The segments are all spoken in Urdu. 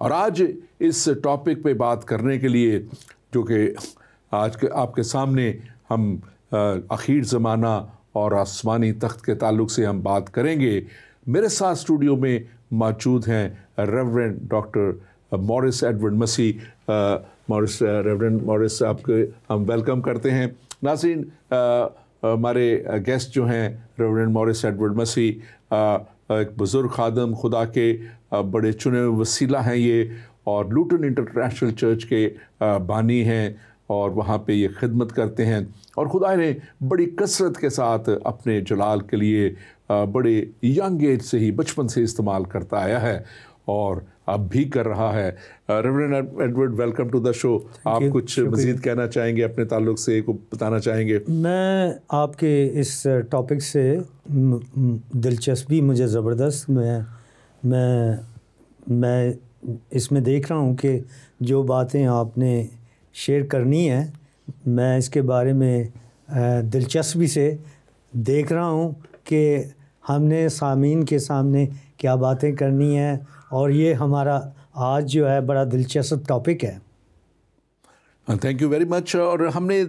اور آج اس ٹاپک پہ بات کرنے کے لیے جو کہ آج کے آپ کے سامنے ہم اخیر زمانہ اور آسمانی تخت کے تعلق سے ہم بات کریں گے، میرے ساتھ اسٹوڈیو میں موجود ہیں ریورنڈ ڈاکٹر مورس ایڈورڈ مسیح۔ ریورنڈ مورس آپ کے ہم ویلکم کرتے ہیں۔ ناظرین، ہمارے گیسٹ جو ہیں ریورنڈ مورس ایڈورڈ مسیح ایک بزرگ خادم خدا کے بڑے چنے ہوئے وسیلہ ہیں یہ، اور لوٹن انٹرنیشنل چرچ کے بانی ہیں، اور وہاں پہ یہ خدمت کرتے ہیں، اور خدا نے بڑی کثرت کے ساتھ اپنے جلال کے لیے بڑے ینگ ایج سے ہی، بچپن سے استعمال کرتا آیا ہے اور اب بھی کر رہا ہے۔ Reverend Edward, welcome to the show. آپ کچھ مزید کہنا چاہیں گے، اپنے تعلق سے کو بتانا چاہیں گے؟ میں آپ کے اس ٹاپک سے دلچسپی مجھے زبردست، میں اس میں دیکھ رہا ہوں کہ جو باتیں آپ نے شیئر کرنی ہے، میں اس کے بارے میں دلچسپی سے دیکھ رہا ہوں کہ ہم نے سامعین کے سامنے کیا باتیں کرنی ہیں، اور یہ ہمارا آج جو ہے بڑا دلچسپ ٹاپک ہے۔ Thank you very much. اور ہم نے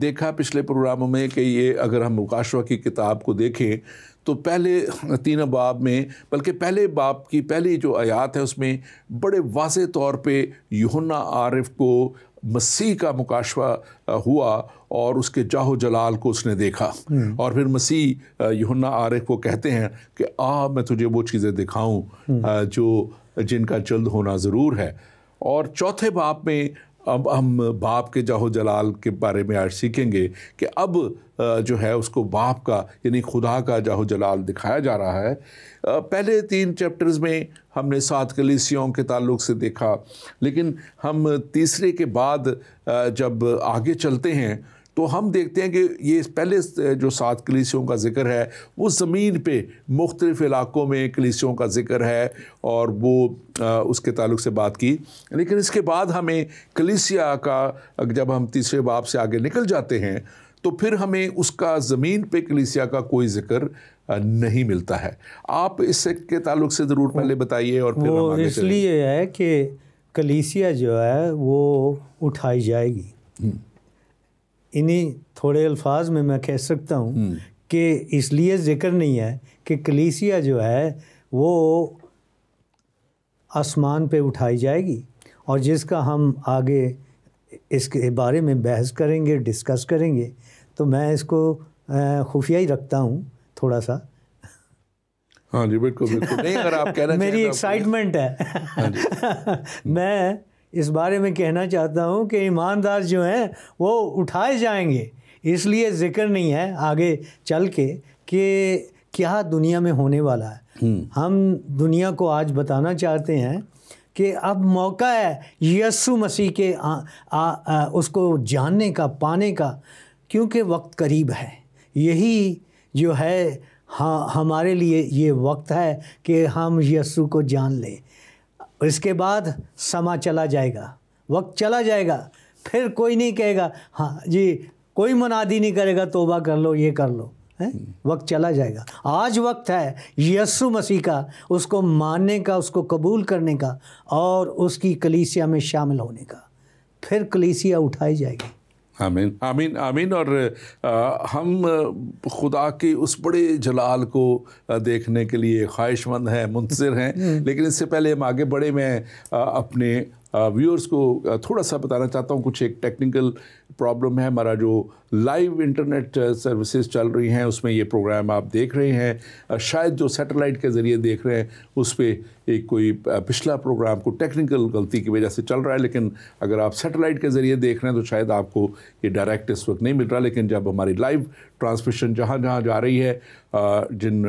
دیکھا پچھلے پروگراموں میں کہ یہ اگر ہم مکاشفہ کی کتاب کو دیکھیں تو پہلے 3 باب میں، بلکہ پہلے باب کی پہلی جو آیات ہے اس میں بڑے واضح طور پہ یوحنا عارف کو مسیح کا مکاشفہ ہوا اور اس کے جاہ و جلال کو اس نے دیکھا، اور پھر مسیح یوحنا عارف کو کہتے ہیں کہ میں تجھے وہ چیزیں دکھاؤں جن کا جلد ہونا ضرور ہے۔ اور چوتھے باب میں اب ہم باپ کے جاہ و جلال کے بارے میں آج سیکھیں گے کہ اب جو ہے اس کو باپ کا یعنی خدا کا جاہ و جلال دکھایا جا رہا ہے۔ پہلے 3 چیپٹرز میں ہم نے 7 کلیسیوں کے تعلق سے دیکھا، لیکن ہم تیسرے کے بعد جب آگے چلتے ہیں تو ہم دیکھتے ہیں کہ یہ پہلے جو 7 کلیسیوں کا ذکر ہے وہ زمین پہ مختلف علاقوں میں کلیسیوں کا ذکر ہے، اور وہ اس کے تعلق سے بات کی۔ لیکن اس کے بعد ہمیں کلیسیا کا، جب ہم تیسرے باب سے آگے نکل جاتے ہیں تو پھر ہمیں اس کا زمین پہ کلیسیا کا کوئی ذکر نہیں ملتا ہے۔ آپ اس کے تعلق سے ضرور پہلے بتائیے، اور پھر وہ اس لیے ہے کہ کلیسیا جو ہے وہ اٹھائی جائے گی۔ انہی تھوڑے الفاظ میں کہہ سکتا ہوں کہ اس لیے ذکر نہیں ہے کہ کلیسیا جو ہے وہ آسمان پہ اٹھائی جائے گی، اور جس کا ہم آگے اس کے بارے میں بحث کریں گے، ڈسکس کریں گے، تو میں اس کو خفیہ ہی رکھتا ہوں تھوڑا سا۔ ہاں جی، بالکل بالکل، نہیں اگر آپ کہنا میری ایکسائٹمنٹ ہے۔ میں اس بارے میں کہنا چاہتا ہوں کہ ایماندار جو ہیں وہ اٹھائے جائیں گے، اس لیے ذکر نہیں ہے آگے چل کے کہ کیا دنیا میں ہونے والا ہے۔ ہم دنیا کو آج بتانا چاہتے ہیں کہ اب موقع ہے یسوع مسیح کے اس کو جاننے کا، پانے کا، کیونکہ وقت قریب ہے۔ یہی جو ہے ہمارے لیے یہ وقت ہے کہ ہم یسوع کو جان لیں۔ اس کے بعد سما چلا جائے گا، وقت چلا جائے گا، پھر کوئی نہیں کہے گا ہاں جی، کوئی منادی نہیں کرے گا توبہ کر لو، یہ کر لو، وقت چلا جائے گا۔ آج وقت ہے یسوع مسیح کا، اس کو ماننے کا، اس کو قبول کرنے کا، اور اس کی کلیسیا میں شامل ہونے کا، پھر کلیسیا اٹھائی جائے گی۔ آمین آمین آمین۔ اور ہم خدا کے اس بڑے جلال کو دیکھنے کے لیے خواہش مند ہیں، منتظر ہیں، لیکن اس سے پہلے ہم آگے بڑھے، میں اپنے ویورز کو تھوڑا سا بتانا چاہتا ہوں، کچھ ایک ٹیکنیکل پرابلم ہے۔ ہمارا جو لائیو انٹرنیٹ سروسز چل رہی ہیں اس میں یہ پروگرام آپ دیکھ رہے ہیں، شاید جو سیٹلائٹ کے ذریعے دیکھ رہے ہیں اس پہ ایک کوئی پچھلا پروگرام کو ٹیکنیکل غلطی کی وجہ سے چل رہا ہے، لیکن اگر آپ سیٹلائٹ کے ذریعے دیکھ رہے ہیں تو شاید آپ کو یہ ڈائریکٹ اس وقت نہیں مل رہا، لیکن جب ہماری لائیو ٹرانسمیشن جہاں جہاں جا رہی ہے، جن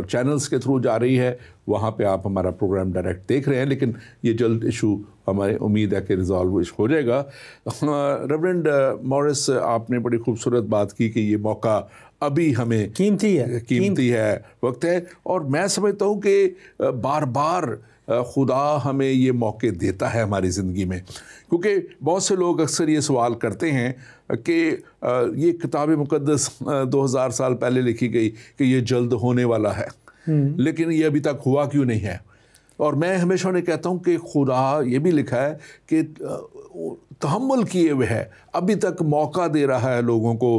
چینلز کے تھرو جا رہی ہے، وہاں پہ آپ ہمارا پروگرام ڈائریکٹ دیکھ رہے ہیں، لیکن یہ جلد ایشو ہماری امید ہے کہ ریزالو ہو جائے گا۔ ریورنڈ مورس، آپ نے بڑی خوبصورت بات کی کہ یہ موقع ابھی ہمیں قیمتی ہے، وقت ہے، اور میں سمجھتا ہوں کہ بار بار خدا ہمیں یہ موقع دیتا ہے ہماری زندگی میں، کیونکہ بہت سے لوگ اکثر یہ سوال کرتے ہیں کہ یہ کتاب مقدس 2000 سال پہلے لکھی گئی کہ یہ جلد ہونے والا ہے، لیکن یہ ابھی تک ہوا کیوں نہیں ہے؟ اور میں ہمیشہ انہیں کہتا ہوں کہ خدا یہ بھی لکھا ہے کہ تحمل کیے ہوئے ہے، ابھی تک موقع دے رہا ہے لوگوں کو،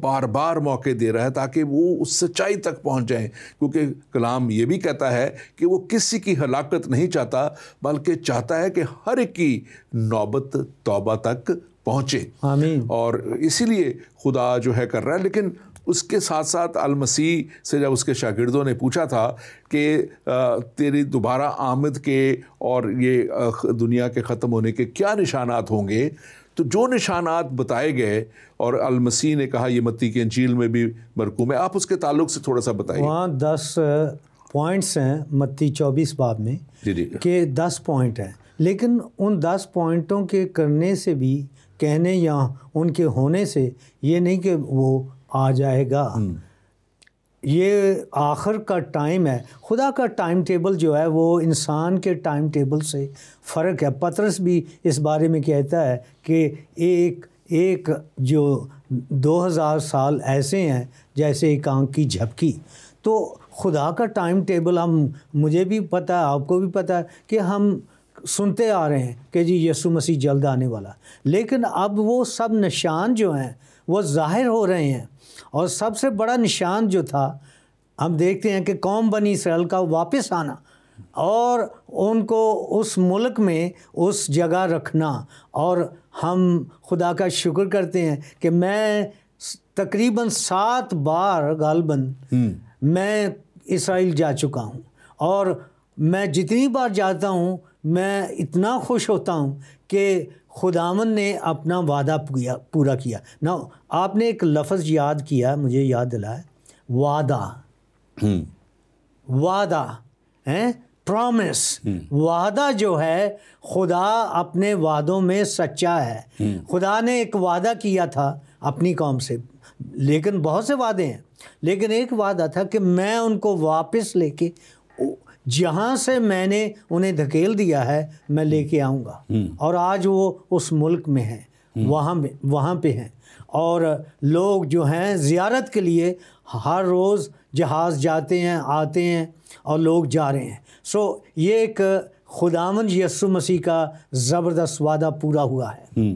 بار بار موقع دے رہا ہے تاکہ وہ اس سچائی تک پہنچ جائیں، کیونکہ کلام یہ بھی کہتا ہے کہ وہ کسی کی ہلاکت نہیں چاہتا بلکہ چاہتا ہے کہ ہر ایک کی نوبت توبہ تک پہنچے۔ آمین۔ اور اسی لیے خدا جو ہے کر رہا ہے۔ لیکن اس کے ساتھ ساتھ المسیح سے جب اس کے شاگردوں نے پوچھا تھا کہ تیری دوبارہ آمد کے اور یہ دنیا کے ختم ہونے کے کیا نشانات ہوں گے، تو جو نشانات بتائے گئے اور المسیح نے کہا، یہ متی کی انجیل میں بھی مرقوم ہے، آپ اس کے تعلق سے تھوڑا سا بتائیے۔ وہاں 10 پوائنٹس ہیں متی 24 باب میں، کہ 10 پوائنٹ ہیں، لیکن ان 10 پوائنٹوں کے کرنے سے بھی، کہنے یا ان کے ہونے سے یہ نہیں کہ وہ آ جائے گا۔ یہ آخر کا ٹائم ہے۔ خدا کا ٹائم ٹیبل جو ہے وہ انسان کے ٹائم ٹیبل سے فرق ہے۔ پطرس بھی اس بارے میں کہتا ہے کہ ایک جو 2000 سال ایسے ہیں جیسے ایک آنکھ کی جھپکی۔ تو خدا کا ٹائم ٹیبل مجھے بھی پتہ ہے، آپ کو بھی پتہ ہے کہ ہم سنتے آ رہے ہیں کہ جی یسوع مسیح جلد آنے والا، لیکن اب وہ سب نشان جو ہیں وہ ظاہر ہو رہے ہیں۔ اور سب سے بڑا نشان جو تھا، ہم دیکھتے ہیں کہ قوم بنی اسرائیل کا واپس آنا اور ان کو اس ملک میں اس جگہ رکھنا۔ اور ہم خدا کا شکر کرتے ہیں کہ میں تقریباً 7 بار غالباً میں اسرائیل جا چکا ہوں، اور میں جتنی بار جاتا ہوں میں اتنا خوش ہوتا ہوں کہ خداوند نے اپنا وعدہ پورا کیا۔ نا آپ نے ایک لفظ یاد کیا، مجھے یاد دلایا، وعدہ۔ وعدہ پرومس۔ وعدہ جو ہے، خدا اپنے وعدوں میں سچا ہے۔ خدا نے ایک وعدہ کیا تھا اپنی قوم سے، لیکن بہت سے وعدے ہیں، لیکن ایک وعدہ تھا کہ میں ان کو واپس لے کے جہاں سے میں نے انہیں دھکیل دیا ہے میں لے کے آؤں گا۔ اور آج وہ اس ملک میں ہیں، وہاں پہ ہیں، اور لوگ جو ہیں زیارت کے لیے ہر روز جہاز جاتے ہیں، آتے ہیں، اور لوگ جا رہے ہیں۔ یہ ایک خداوند یسوع مسیح کا زبردست وعدہ پورا ہوا ہے۔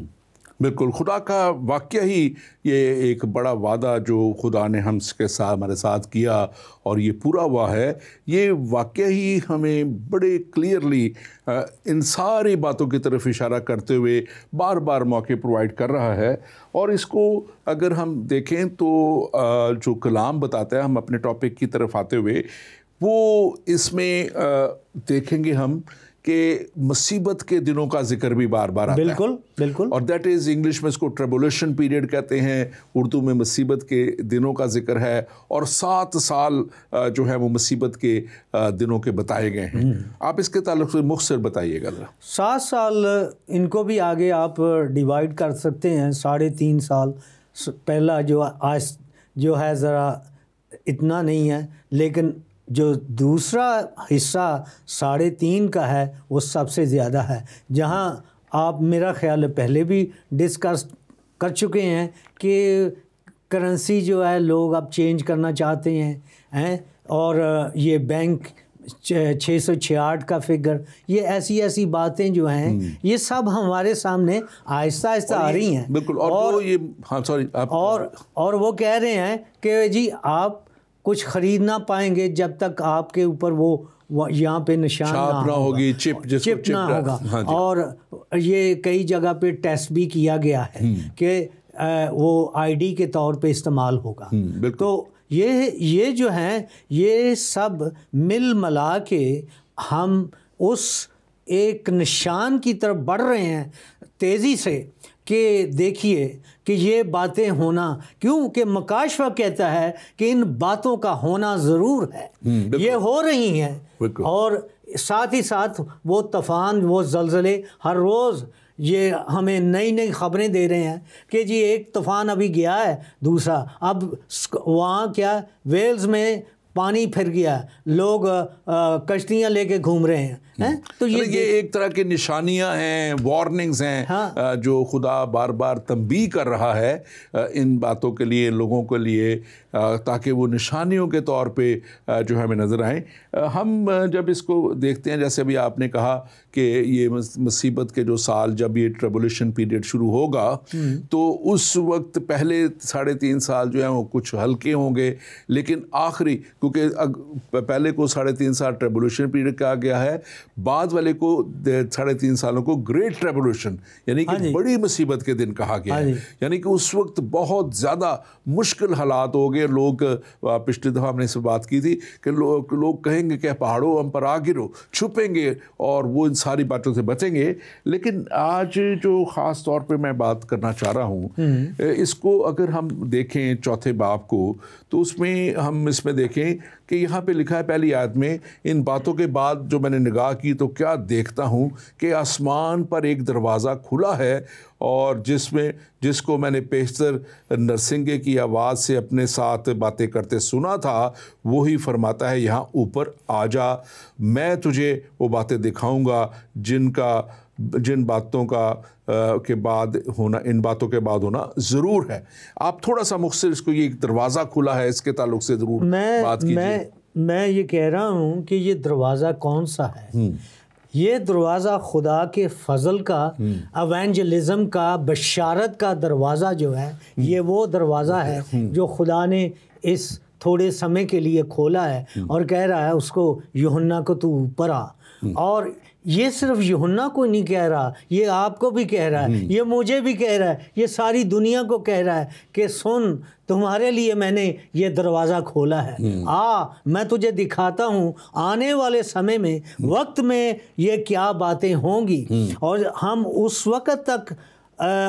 بالکل، خدا کا واقعہ ہی یہ ایک بڑا وعدہ جو خدا نے ہمارے ساتھ کیا اور یہ پورا ہوا ہے، یہ واقعہ ہی ہمیں بڑے کلیئرلی ان ساری باتوں کی طرف اشارہ کرتے ہوئے بار بار موقع پرووائڈ کر رہا ہے۔ اور اس کو اگر ہم دیکھیں تو جو کلام بتاتا ہے، ہم اپنے ٹاپک کی طرف آتے ہوئے وہ اس میں دیکھیں گے ہم کہ مصیبت کے دنوں کا ذکر بھی بار بار آتا ہے۔ بالکل بالکل۔ اور دیٹ از انگلش میں اس کو ٹریبولیشن پیریڈ کہتے ہیں، اردو میں مصیبت کے دنوں کا ذکر ہے، اور 7 سال جو ہے وہ مصیبت کے دنوں کے بتائے گئے ہیں۔ آپ اس کے تعلق سے مختصر بتائیے گا ذرا۔ 7 سال ان کو بھی آگے آپ ڈیوائیڈ کر سکتے ہیں، 3.5 سال پہلا جو ہے ذرا اتنا نہیں ہے، لیکن جو دوسرا حصہ 3.5 کا ہے وہ سب سے زیادہ ہے، جہاں آپ میرا خیال ہے پہلے بھی ڈسکس کر چکے ہیں کہ کرنسی جو ہے لوگ اب چینج کرنا چاہتے ہیں، اور یہ بینک 666 کا فگر، یہ ایسی باتیں جو ہیں یہ سب ہمارے سامنے آہستہ آہستہ آ رہی ہیں۔ بالکل۔ اور وہ کہہ رہے ہیں کہ جی آپ کچھ خرید نہ پائیں گے جب تک آپ کے اوپر وہ یہاں پہ نشان نہ ہوگی، چپ نہ ہوگا۔ اور یہ کئی جگہ پہ ٹیسٹ بھی کیا گیا ہے کہ وہ آئی ڈی کے طور پہ استعمال ہوگا۔ تو یہ جو ہیں یہ سب مل ملا کے ہم اس ایک نشان کی طرف بڑھ رہے ہیں تیزی سے، کہ دیکھیے کہ یہ باتیں ہونا، کیونکہ مکاشفہ کہتا ہے کہ ان باتوں کا ہونا ضرور ہے، یہ ہو رہی ہیں۔ اور ساتھ ہی ساتھ وہ طوفان، وہ زلزلے، ہر روز یہ ہمیں نئی خبریں دے رہے ہیں کہ جی ایک طوفان ابھی گیا ہے، دوسرا اب وہاں کیا ویلز میں پانی پھر گیا، لوگ کشتیاں لے کے گھوم رہے ہیں، تو یہ ایک طرح کی نشانیاں ہیں، وارننگز ہیں جو خدا بار بار تنبیہ کر رہا ہے ان باتوں کے لیے، لوگوں کے لیے، تاکہ وہ نشانیوں کے طور پہ جو ہمیں نظر آئیں۔ ہم جب اس کو دیکھتے ہیں، جیسے ابھی آپ نے کہا کہ یہ مصیبت کے جو سال، جب یہ ٹریبولیشن پیریڈ شروع ہوگا تو اس وقت پہلے 3.5 سال جو ہیں وہ کچھ ہلکے ہوں گے، لیکن آخری، کیونکہ پہلے کو 3.5 سال ٹریبولیشن پیریڈ کہا گیا ہے، بعد والے کو 3.5 سالوں کو گریٹ ٹریبولیشن یعنی کہ بڑی مصیبت کے دن کہا گیا ہے، یعنی کہ اس وقت بہت زیادہ مشکل حالات ہو گئے۔ لوگ، پچھلی دفعہ ہم نے اس سے بات کی تھی کہ لوگ کہیں گے کہ پہاڑوں ہم پر آ گرو، چھپیں گے اور وہ ان ساری باتوں سے بچیں گے۔ لیکن آج جو خاص طور پہ میں بات کرنا چاہ رہا ہوں، اس کو اگر ہم دیکھیں 4 باب کو، تو اس میں ہم اس میں دیکھیں کہ یہاں پہ لکھا ہے پہلی آیت میں، ان باتوں کے بعد جو میں نے نگاہ کی تو کیا دیکھتا ہوں کہ آسمان پر ایک دروازہ کھلا ہے، اور جس کو میں نے پیشتر نرسنگے کی آواز سے اپنے ساتھ باتیں کرتے سنا تھا، وہی فرماتا ہے یہاں اوپر آ جا، میں تجھے وہ باتیں دکھاؤں گا جن باتوں کے بعد ہونا، ان باتوں کے بعد ہونا ضرور ہے۔ آپ تھوڑا سا مختصر اس کو، یہ ایک دروازہ کھلا ہے، اس کے تعلق سے ضرور بات کیجیے۔ میں یہ کہہ رہا ہوں کہ یہ دروازہ کون سا ہے؟ یہ دروازہ خدا کے فضل کا، ایونجلزم کا، بشارت کا دروازہ جو ہے، یہ وہ دروازہ ہے جو خدا نے اس تھوڑے سمے کے لیے کھولا ہے، اور کہہ رہا ہے اس کو، یوحنا کو تو اوپر آ۔ اور یہ صرف یوحنا کو نہیں کہہ رہا، یہ آپ کو بھی کہہ رہا ہے، یہ مجھے بھی کہہ رہا ہے، یہ ساری دنیا کو کہہ رہا ہے کہ سن، تمہارے لیے میں نے یہ دروازہ کھولا ہے، آ، میں تجھے دکھاتا ہوں آنے والے سمے میں، وقت میں یہ کیا باتیں ہوں گی، اور ہم اس وقت تک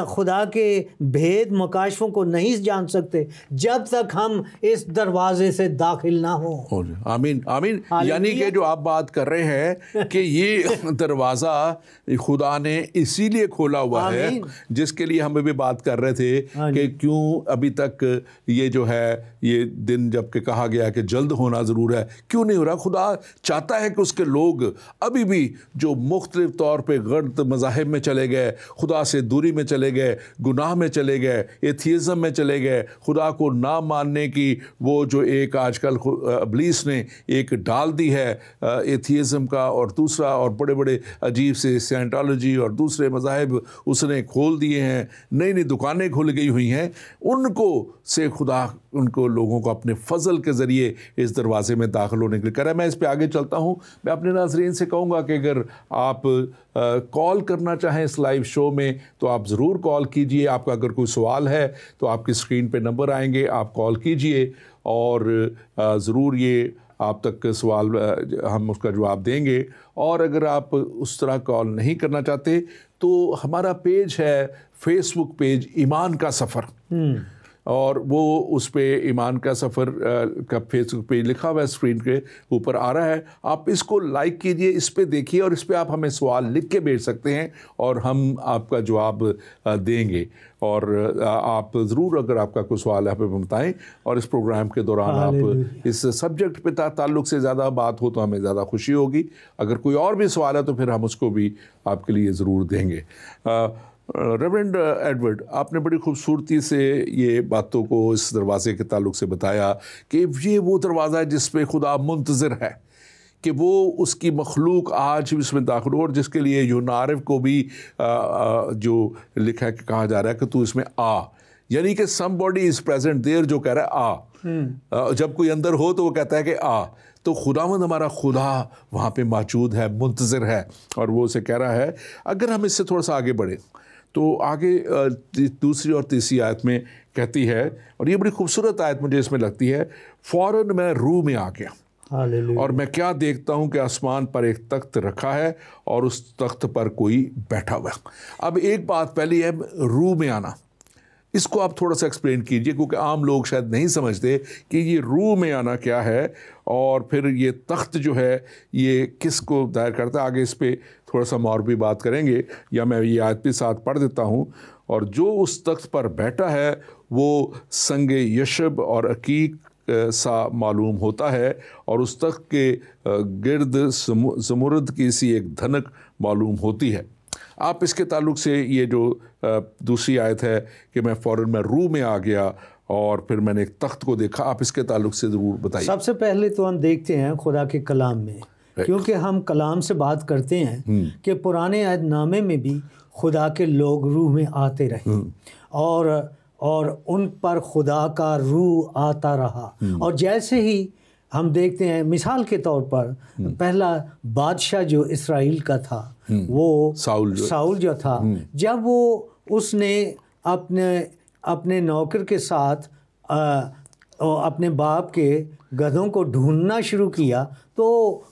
خدا کے بھید مکاشفوں کو نہیں جان سکتے جب تک ہم اس دروازے سے داخل نہ ہوں۔ آمین آمین۔ یعنی کہ جو آپ بات کر رہے ہیں کہ یہ دروازہ خدا نے اسی لیے کھولا ہوا ہے، جس کے لیے ہم بھی بات کر رہے تھے کہ کیوں ابھی تک یہ جو ہے، یہ دن جب کہ کہا گیا کہ جلد ہونا ضرور ہے، کیوں نہیں ہو رہا؟ خدا چاہتا ہے کہ اس کے لوگ ابھی بھی جو مختلف طور پہ غلط مذاہب میں چلے گئے، خدا سے دوری میں چلے گئے، گناہ میں چلے گئے، ایتھیزم میں چلے گئے، خدا کو نہ ماننے کی وہ جو ایک آج کل ابلیس نے ایک ڈال دی ہے ایتھیزم کا، اور دوسرا، اور بڑے بڑے عجیب سے سینٹالوجی اور دوسرے مذاہب اس نے کھول دیے ہیں، نئی نئی دکانیں کھل گئی ہوئی ہیں، ان کو سے خدا ان کو لوگوں کو اپنے فضل کے ذریعے اس دروازے میں داخل ہونے کے لیے کر رہا ہے۔ میں اس پہ آگے چلتا ہوں۔ میں اپنے ناظرین سے کہوں گا کہ اگر آپ کال کرنا چاہیں اس لائیو شو میں تو آپ ضرور کال کیجئے۔ آپ کا اگر کوئی سوال ہے تو آپ کی اسکرین پہ نمبر آئیں گے، آپ کال کیجئے اور ضرور یہ آپ تک سوال ہم اس کا جواب دیں گے۔ اور اگر آپ اس طرح کال نہیں کرنا چاہتے تو ہمارا پیج ہے، فیس بک پیج ایمان کا سفر، اور وہ اس پہ ایمان کا سفر کا فیس بک پیج لکھا ہوا ہے، اسکرین کے اوپر آ رہا ہے، آپ اس کو لائک کیجئے، اس پہ دیکھیے، اور اس پہ آپ ہمیں سوال لکھ کے بھیج سکتے ہیں اور ہم آپ کا جواب دیں گے۔ اور آپ ضرور اگر آپ کا کوئی سوال ہے ہمیں بتائیں، اور اس پروگرام کے دوران آپ اس سبجیکٹ پہ تعلق سے زیادہ بات ہو تو ہمیں زیادہ خوشی ہوگی۔ اگر کوئی اور بھی سوال ہے تو پھر ہم اس کو بھی آپ کے لیے ضرور دیں گے۔ ریورنڈ ایڈورڈ، آپ نے بڑی خوبصورتی سے یہ باتوں کو اس دروازے کے تعلق سے بتایا کہ یہ وہ دروازہ ہے جس پہ خدا منتظر ہے کہ وہ اس کی مخلوق آج اس میں داخل ہو، اور جس کے لیے یوحنا عارف کو بھی جو لکھا ہے کہ کہا جا رہا ہے کہ تو اس میں آ، یعنی کہ سم باڈی از پریزنٹ دیر، جو کہہ رہا ہے آ، جب کوئی اندر ہو تو وہ کہتا ہے کہ آ، تو خداوند ہمارا خدا وہاں پہ موجود ہے، منتظر ہے، اور وہ اسے کہہ رہا ہے۔ اگر ہم اس سے تھوڑا سا آگے بڑھیں تو آگے دوسری اور تیسری آیت میں کہتی ہے، اور یہ بڑی خوبصورت آیت مجھے اس میں لگتی ہے، فوراً میں روح میں آ گیا اور میں کیا دیکھتا ہوں کہ آسمان پر ایک تخت رکھا ہے اور اس تخت پر کوئی بیٹھا ہوا ہے۔ اب ایک بات پہلی ہے روح میں آنا، اس کو آپ تھوڑا سا ایکسپلین کیجئے، کیونکہ عام لوگ شاید نہیں سمجھتے کہ یہ روح میں آنا کیا ہے، اور پھر یہ تخت جو ہے یہ کس کو ظاہر کرتا ہے۔ آگے اس پہ تھوڑا سا اور بھی بات کریں گے، یا میں یہ آیت بھی ساتھ پڑھ دیتا ہوں۔ اور جو اس تخت پر بیٹھا ہے وہ سنگ یشب اور عقیق سا معلوم ہوتا ہے اور اس تخت کے گرد زمرد کی سی ایک دھنک معلوم ہوتی ہے۔ آپ اس کے تعلق سے یہ جو دوسری آیت ہے کہ میں فوراً میں روح میں آ گیا اور پھر میں نے ایک تخت کو دیکھا، آپ اس کے تعلق سے ضرور بتائیے۔ سب سے پہلے تو ہم دیکھتے ہیں خدا کے کلام میں، کیونکہ ہم کلام سے بات کرتے ہیں کہ پرانے عہد نامے میں بھی خدا کے لوگ روح میں آتے رہے اور ان پر خدا کا روح آتا رہا، اور جیسے ہی ہم دیکھتے ہیں مثال کے طور پر پہلا بادشاہ جو اسرائیل کا تھا وہ ساؤل جو تھا، جب وہ اس نے اپنے نوکر کے ساتھ اپنے باپ کے گدھوں کو ڈھونڈنا شروع کیا تو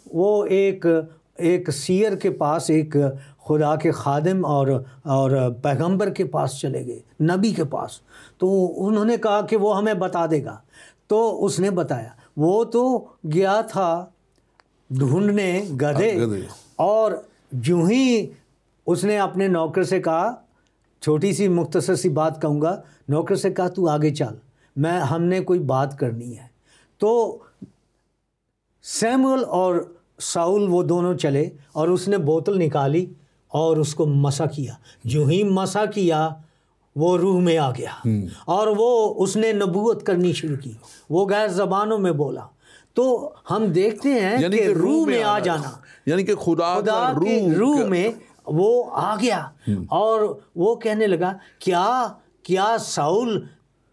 وہ ایک سیر کے پاس، ایک خدا کے خادم اور پیغمبر کے پاس چلے گئے، نبی کے پاس، تو انہوں نے کہا کہ وہ ہمیں بتا دے گا، تو اس نے بتایا۔ وہ تو گیا تھا ڈھونڈنے گدھے، اور جو ہی اس نے اپنے نوکر سے کہا، چھوٹی سی مختصر سی بات کہوں گا، نوکر سے کہا تو آگے چل، ہم نے کوئی بات کرنی ہے۔ تو سیمول اور ساؤل وہ دونوں چلے اور اس نے بوتل نکالی اور اس کو مسا کیا، جو ہی مسا کیا وہ روح میں آ گیا اور اس نے نبوت کرنی شروع کی، وہ غیر زبانوں میں بولا۔ تو ہم دیکھتے ہیں کہ روح میں آ جانا، یعنی کہ خدا کے روح میں وہ آ گیا، اور وہ کہنے لگا کیا ساؤل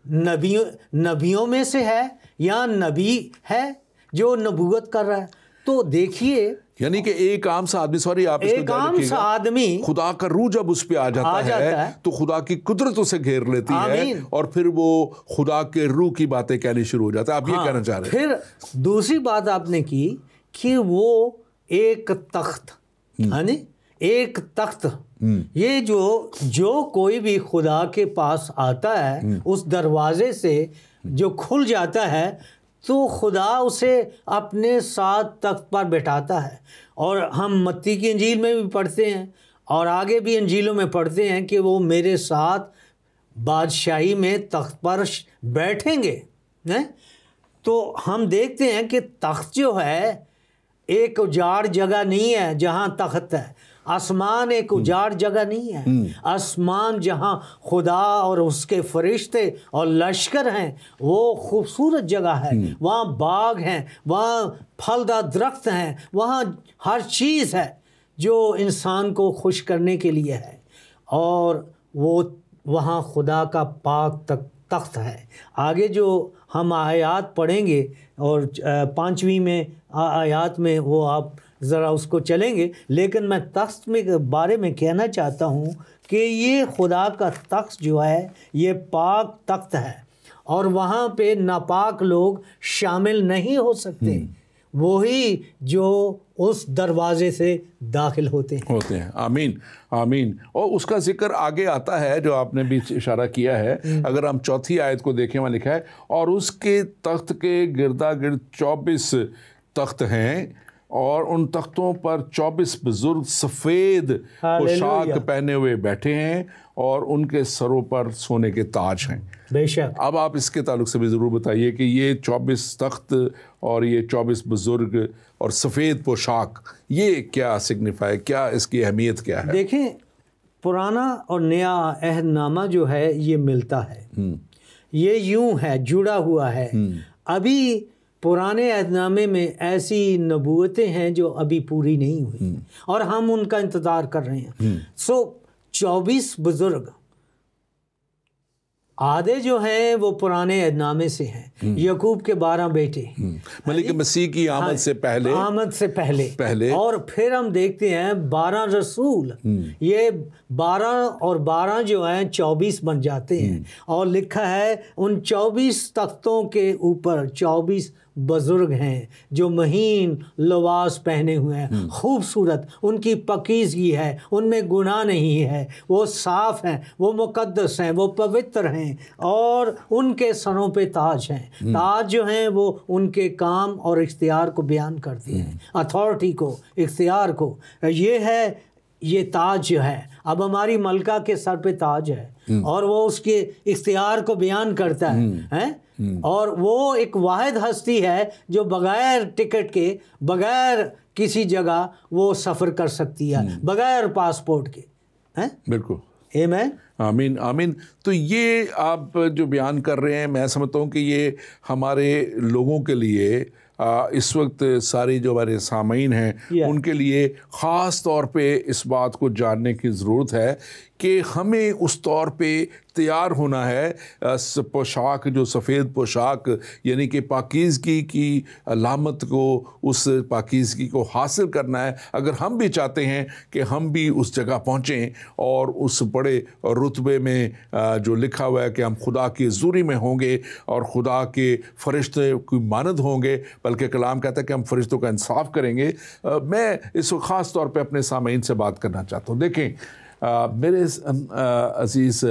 نبیوں میں سے ہے یا نبی ہے جو نبوت کر رہا ہے؟ تو دیکھیے، یعنی کہ ایک عام سا آدمی، ایک عام سا آدمی، خدا کا روح جب اس پہ آ جاتا ہے تو خدا کی قدرت اسے گھیر لیتی ہے اور پھر وہ خدا کے روح کی باتیں کہنی شروع ہو جاتا ہے۔ آپ یہ کہنا چاہ رہے ہیں؟ پھر دوسری بات آپ نے کی کہ وہ ایک تخت، ایک تخت، یہ جو کوئی بھی خدا کے پاس آتا ہے اس دروازے سے جو کھل جاتا ہے تو خدا اسے اپنے ساتھ تخت پر بٹھاتا ہے، اور ہم متی کی انجیل میں بھی پڑھتے ہیں اور آگے بھی انجیلوں میں پڑھتے ہیں کہ وہ میرے ساتھ بادشاہی میں تخت پر بیٹھیں گے۔ تو ہم دیکھتے ہیں کہ تخت جو ہے ایک اجاڑ جگہ نہیں ہے جہاں تخت ہے، آسمان ایک اجاڑ جگہ نہیں ہے، آسمان جہاں خدا اور اس کے فرشتے اور لشکر ہیں وہ خوبصورت جگہ ہے، وہاں باغ ہیں، وہاں پھلدار درخت ہیں، وہاں ہر چیز ہے جو انسان کو خوش کرنے کے لیے ہے، اور وہاں خدا کا پاک تخت ہے۔ آگے جو ہم آیات پڑھیں گے اور 5ویں میں آیات میں وہ آپ ذرا اس کو چلیں گے، لیکن میں تخت میں بارے میں کہنا چاہتا ہوں کہ یہ خدا کا تخت جو ہے یہ پاک تخت ہے، اور وہاں پہ ناپاک لوگ شامل نہیں ہو سکتے، وہی جو اس دروازے سے داخل ہوتے ہیں۔ آمین آمین۔ اور اس کا ذکر آگے آتا ہے جو آپ نے بھی اشارہ کیا ہے، اگر ہم 4 آیت کو دیکھیں وہاں لکھا ہے اور اس کے تخت کے گردا گرد 24 تخت ہیں اور ان تختوں پر 24 بزرگ سفید پوشاک پہنے ہوئے بیٹھے ہیں اور ان کے سروں پر سونے کے تاج ہیں۔ بے شک۔ اب آپ اس کے تعلق سے بھی ضرور بتائیے کہ یہ 24 تخت اور یہ 24 بزرگ اور سفید پوشاک یہ کیا سگنیفائی، کیا اس کی اہمیت کیا ہے؟ دیکھیں، پرانا اور نیا عہد نامہ جو ہے یہ ملتا ہے، یہ یوں ہے، جڑا ہوا ہے۔ ابھی پرانے عہد نامے میں ایسی نبوتیں ہیں جو ابھی پوری نہیں ہوئی اور ہم ان کا انتظار کر رہے ہیں۔ 24 بزرگ، آدھے جو ہیں وہ پرانے عہد نامے سے ہیں، یعقوب کے 12 بیٹے، ملک مسیح کی آمد سے پہلے، اور پھر ہم دیکھتے ہیں 12 رسول، یہ 12 اور 12 جو ہیں 24 بن جاتے ہیں، اور لکھا ہے ان 24 تختوں کے اوپر 24 بزرگ ہیں جو مہین لباس پہنے ہوئے ہیں، خوبصورت، ان کی پاکیزگی ہے، ان میں گناہ نہیں ہے، وہ صاف ہیں، وہ مقدس ہیں، وہ پوتر ہیں، اور ان کے سروں پہ تاج ہیں۔ تاج جو ہیں وہ ان کے کام اور اختیار کو بیان کرتے ہیں، اتھارٹی کو، اختیار کو۔ یہ ہے یہ تاج جو ہے اب ہماری ملکہ کے سر پہ تاج ہے اور وہ اس کے اختیار کو بیان کرتا ہے اور وہ ایک واحد ہستی ہے جو بغیر ٹکٹ کے بغیر کسی جگہ وہ سفر کر سکتی ہے بغیر پاسپورٹ کے. بالکل آمین آمین آمین. تو یہ آپ جو بیان کر رہے ہیں میں سمجھتا ہوں کہ یہ ہمارے لوگوں کے لیے اس وقت ساری جو ہمارے سامعین ہیں ان کے لیے خاص طور پہ اس بات کو جاننے کی ضرورت ہے کہ ہمیں اس طور پہ تیار ہونا ہے. پوشاک جو سفید پوشاک یعنی کہ پاکیزگی کی علامت کو اس پاکیزگی کو حاصل کرنا ہے اگر ہم بھی چاہتے ہیں کہ ہم بھی اس جگہ پہنچیں اور اس بڑے رتبے میں جو لکھا ہوا ہے کہ ہم خدا کی حضوری میں ہوں گے اور خدا کے فرشتے کی مانند ہوں گے بلکہ کلام کہتا ہے کہ ہم فرشتوں کا انصاف کریں گے. میں اس وقت خاص طور پہ اپنے سامعین سے بات کرنا چاہتا ہوں. دیکھیں میرے عزیز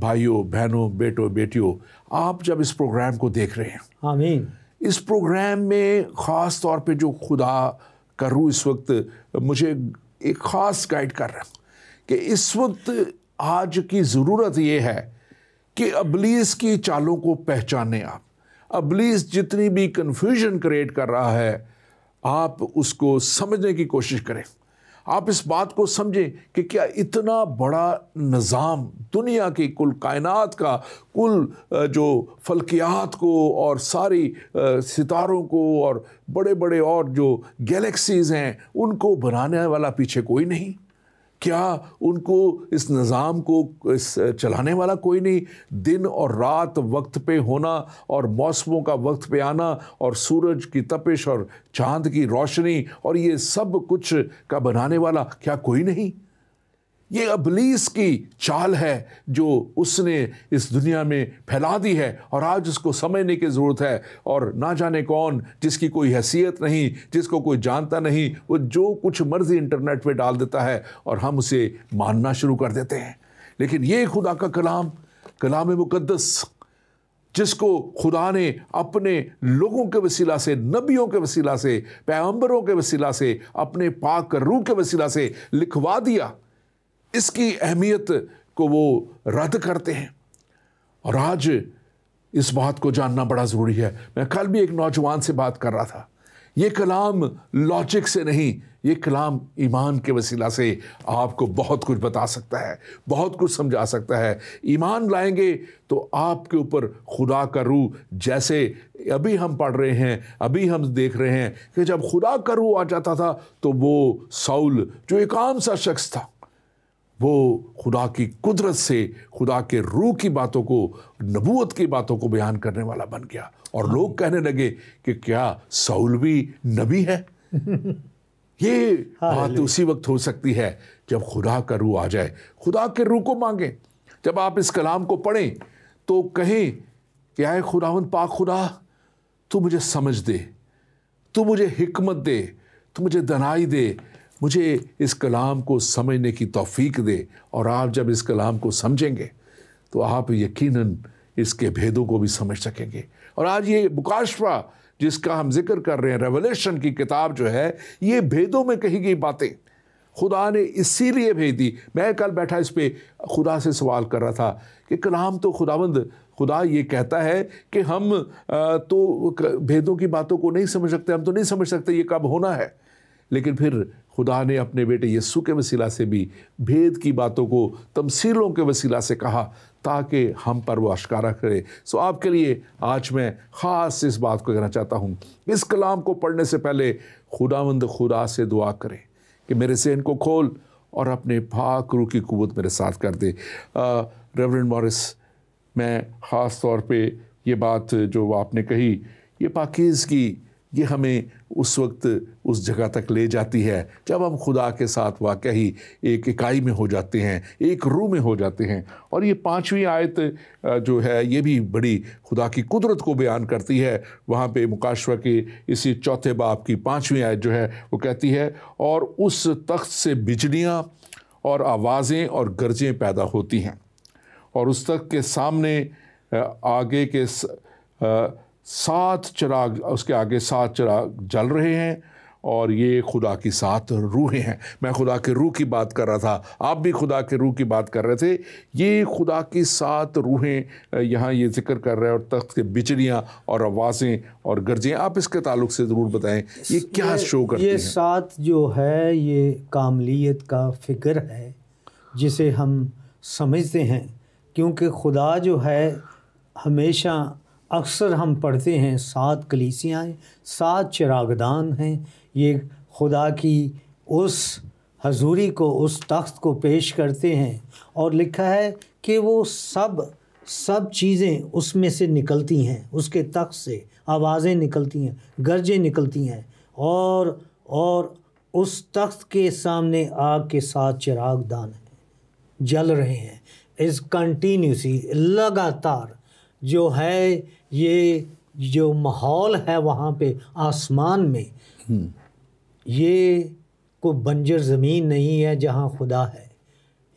بھائیوں بہنوں بیٹوں بیٹیوں آپ جب اس پروگرام کو دیکھ رہے ہیں آمین اس پروگرام میں خاص طور پہ جو خدا کا روح اس وقت مجھے ایک خاص گائیڈ کر رہا ہے کہ اس وقت آج کی ضرورت یہ ہے کہ ابلیس کی چالوں کو پہچانے. آپ ابلیس جتنی بھی کنفیوژن کریٹ کر رہا ہے آپ اس کو سمجھنے کی کوشش کریں. آپ اس بات کو سمجھیں کہ کیا اتنا بڑا نظام دنیا کی کل کائنات کا کل جو فلکیات کو اور ساری ستاروں کو اور بڑے بڑے اور جو گیلیکسیز ہیں ان کو بنانے والا پیچھے کوئی نہیں. کیا ان کو اس نظام کو چلانے والا کوئی نہیں؟ دن اور رات وقت پہ ہونا اور موسموں کا وقت پہ آنا اور سورج کی تپش اور چاند کی روشنی اور یہ سب کچھ کا بنانے والا کیا کوئی نہیں؟ یہ ابلیس کی چال ہے جو اس نے اس دنیا میں پھیلا دی ہے اور آج اس کو سمجھنے کی ضرورت ہے. اور نہ جانے کون جس کی کوئی حیثیت نہیں جس کو کوئی جانتا نہیں وہ جو کچھ مرضی انٹرنیٹ پہ ڈال دیتا ہے اور ہم اسے ماننا شروع کر دیتے ہیں. لیکن یہ خدا کا کلام مقدس جس کو خدا نے اپنے لوگوں کے وسیلہ سے نبیوں کے وسیلہ سے پیغمبروں کے وسیلہ سے اپنے پاک روح کے وسیلہ سے لکھوا دیا اس کی اہمیت کو وہ رد کرتے ہیں. اور آج اس بات کو جاننا بڑا ضروری ہے. میں کل بھی ایک نوجوان سے بات کر رہا تھا. یہ کلام لاجک سے نہیں یہ کلام ایمان کے وسیلہ سے آپ کو بہت کچھ بتا سکتا ہے بہت کچھ سمجھا سکتا ہے. ایمان لائیں گے تو آپ کے اوپر خدا کا روح جیسے ابھی ہم پڑھ رہے ہیں ابھی ہم دیکھ رہے ہیں کہ جب خدا کا روح آ جاتا تھا تو وہ ساؤل جو ایک عام سا شخص تھا وہ خدا کی قدرت سے خدا کے روح کی باتوں کو نبوت کی باتوں کو بیان کرنے والا بن گیا. اور لوگ کہنے لگے کہ کیا ساؤل بھی نبی ہے؟ یہ بات اسی وقت ہو سکتی ہے جب خدا کا روح آ جائے. خدا کے روح کو مانگیں. جب آپ اس کلام کو پڑھیں تو کہیں کہ اے خداوند پاک خدا تو مجھے سمجھ دے تو مجھے حکمت دے تو مجھے دانائی دے مجھے اس کلام کو سمجھنے کی توفیق دے. اور آپ جب اس کلام کو سمجھیں گے تو آپ یقیناً اس کے بھیدوں کو بھی سمجھ سکیں گے. اور آج یہ مکاشفہ جس کا ہم ذکر کر رہے ہیں ریولیشن کی کتاب جو ہے یہ بھیدوں میں کہی گئی باتیں خدا نے اسی لیے بھیج دی. میں کل بیٹھا اس پہ خدا سے سوال کر رہا تھا کہ کلام تو خدا یہ کہتا ہے کہ ہم تو بھیدوں کی باتوں کو نہیں سمجھ سکتے ہم تو نہیں سمجھ سکتے یہ کب ہونا ہے. لیکن پھر خدا نے اپنے بیٹے یسوع کے وسیلہ سے بھی بھید کی باتوں کو تمثیلوں کے وسیلہ سے کہا تاکہ ہم پر وہ اشکارا کرے. سو آپ کے لیے آج میں خاص اس بات کو کہنا چاہتا ہوں اس کلام کو پڑھنے سے پہلے خدا سے دعا کریں کہ میرے ذہن کو کھول اور اپنے پاک روح کی قوت میرے ساتھ کر دے. ریورنڈ مورس میں خاص طور پہ یہ بات جو آپ نے کہی یہ پاکیزگی یہ ہمیں اس وقت اس جگہ تک لے جاتی ہے جب ہم خدا کے ساتھ واقعی ایک اکائی میں ہو جاتے ہیں ایک روح میں ہو جاتے ہیں. اور یہ 5ویں آیت جو ہے یہ بھی بڑی خدا کی قدرت کو بیان کرتی ہے. وہاں پہ مکاشفہ کے اسی 4 باب کی 5ویں آیت جو ہے وہ کہتی ہے اور اس تخت سے بجلیاں اور آوازیں اور گرجیں پیدا ہوتی ہیں اور اس تخت کے سامنے آگے کے 7 چراغ اس کے آگے 7 چراغ جل رہے ہیں اور یہ خدا کی 7 روحیں ہیں. میں خدا کے روح کی بات کر رہا تھا, آپ بھی خدا کے روح کی بات کر رہے تھے. یہ خدا کی 7 روحیں یہاں یہ ذکر کر رہے ہیں, اور تخت کے بجلیاں اور آوازیں اور گرجیں. آپ اس کے تعلق سے ضرور بتائیں یہ کیا شو کرتی ہیں. یہ 7 جو ہے یہ کاملیت کا فکر ہے جسے ہم سمجھتے ہیں, کیونکہ خدا جو ہے ہمیشہ اکثر ہم پڑھتے ہیں 7 کلیسیاں ہیں, 7 چراغدان ہیں. یہ خدا کی اس حضوری کو, اس تخت کو پیش کرتے ہیں, اور لکھا ہے کہ وہ سب چیزیں اس میں سے نکلتی ہیں, اس کے تخت سے آوازیں نکلتی ہیں, گرجیں نکلتی ہیں, اور اس تخت کے سامنے آگ کے 7 چراغدان ہیں, جل رہے ہیں. اس کنٹینیوسی لگاتار جو ہے, یہ جو ماحول ہے وہاں پہ آسمان میں, یہ کوئی بنجر زمین نہیں ہے جہاں خدا ہے.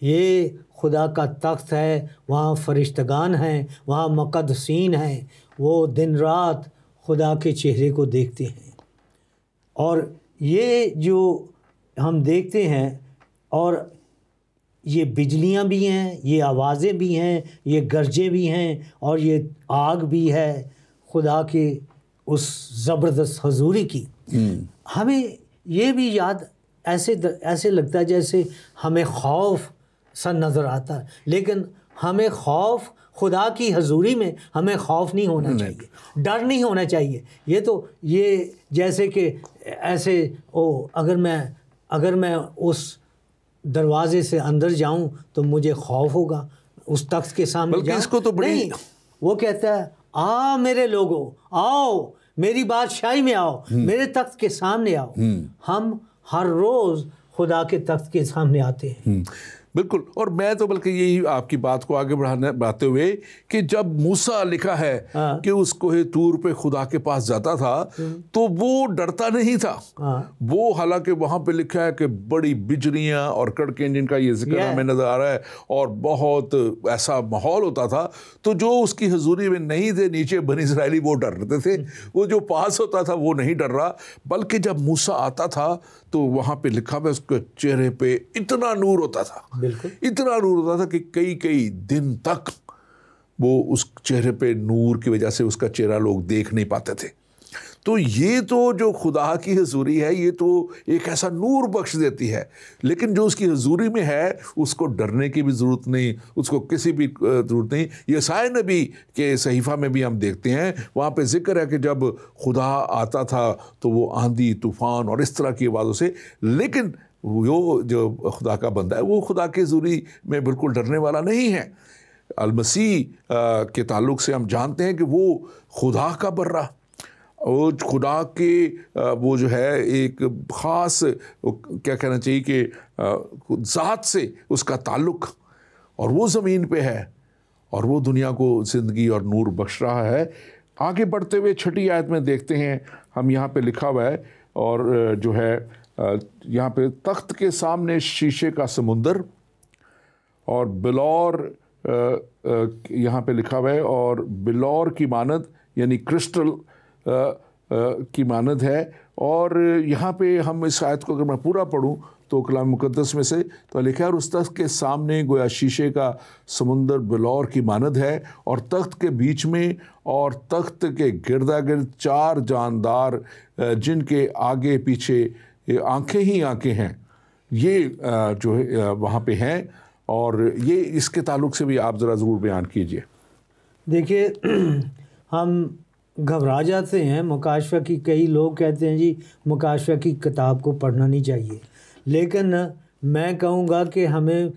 یہ خدا کا تخت ہے, وہاں فرشتگان ہیں, وہاں مقدسین ہیں, وہ دن رات خدا کے چہرے کو دیکھتے ہیں. اور یہ جو ہم دیکھتے ہیں, اور یہ بجلیاں بھی ہیں, یہ آوازیں بھی ہیں, یہ گرجیں بھی ہیں, اور یہ آگ بھی ہے خدا کے اس زبردست حضوری کی. ہمیں یہ بھی یاد ایسے لگتا ہے جیسے ہمیں خوف سا نظر آتا ہے, لیکن ہمیں خوف خدا کی حضوری میں ہمیں خوف نہیں ہونا چاہیے, ڈر نہیں ہونا چاہیے. یہ جیسے کہ ایسے اگر میں اس دروازے سے اندر جاؤں تو مجھے خوف ہوگا, اس تخت کے سامنے جاؤں. اس کو تو نہیں, وہ کہتا ہے آ میرے لوگوں, آؤ میری بادشاہی میں آؤ, میرے تخت کے سامنے آؤ. ہم ہر روز خدا کے تخت کے سامنے آتے ہیں. بالکل. اور میں تو بلکہ یہی آپ کی بات کو آگے بڑھاتے ہوئے کہ جب موسیٰ لکھا ہے کہ اس کوہ طور پہ خدا کے پاس جاتا تھا تو وہ ڈرتا نہیں تھا. وہ حالانکہ وہاں پہ لکھا ہے کہ بڑی بجلیاں اور کڑکیں جن کا یہ ذکر ہمیں نظر آ رہا ہے, اور بہت ایسا ماحول ہوتا تھا. تو جو اس کی حضوری میں نہیں تھے نیچے بنی اسرائیلی وہ ڈر رہتے تھے, وہ جو پاس ہوتا تھا وہ نہیں ڈر رہا. بلکہ جب موسیٰ آتا تھا تو وہاں پہ لکھا ہوا اس کے چہرے پہ اتنا نور ہوتا تھا, اتنا نور ہوتا تھا کہ کئی دن تک وہ اس چہرے پہ نور کی وجہ سے اس کا چہرہ لوگ دیکھ نہیں پاتے تھے. تو یہ تو جو خدا کی حضوری ہے یہ تو ایک ایسا نور بخش دیتی ہے, لیکن جو اس کی حضوری میں ہے اس کو ڈرنے کی بھی ضرورت نہیں, اس کو کسی بھی ضرورت نہیں. یسائی نبی کے صحیفہ میں بھی ہم دیکھتے ہیں, وہاں پہ ذکر ہے کہ جب خدا آتا تھا تو وہ آندھی طوفان اور اس طرح کی آوازوں سے, لیکن وہ جو خدا کا بندہ ہے وہ خدا کے حضوری میں بالکل ڈرنے والا نہیں ہے. المسیح کے تعلق سے ہم جانتے ہیں کہ وہ خدا کا برہ, وہ خدا کے وہ جو ہے ایک خاص کیا کہنا چاہیے کہ ذات سے اس کا تعلق, اور وہ زمین پہ ہے اور وہ دنیا کو زندگی اور نور بخش رہا ہے. آگے بڑھتے ہوئے 6 آیت میں دیکھتے ہیں ہم, یہاں پہ لکھا ہوا ہے, اور جو ہے یہاں پہ تخت کے سامنے شیشے کا سمندر اور بلور, یہاں پہ لکھا ہوا ہے, اور بلور کی مانند یعنی کرسٹل کی مانند ہے. اور یہاں پہ ہم اس آیت کو اگر میں پورا پڑھوں تو کلام مقدس میں سے تو لکھا ہے, اور اس تخت کے سامنے گویا شیشے کا سمندر بلور کی مانند ہے, اور تخت کے بیچ میں اور تخت کے گردا گرد 4 جاندار جن کے آگے پیچھے آنکھیں ہی آنکھیں ہیں, یہ جو ہے وہاں پہ ہیں. اور یہ اس کے تعلق سے بھی آپ ذرا ضرور بیان کیجئے. دیکھیے ہم گھبرا جاتے ہیں مکاشفہ کی, کئی لوگ کہتے ہیں جی مکاشفہ کی کتاب کو پڑھنا نہیں چاہیے, لیکن میں کہوں گا کہ ہمیں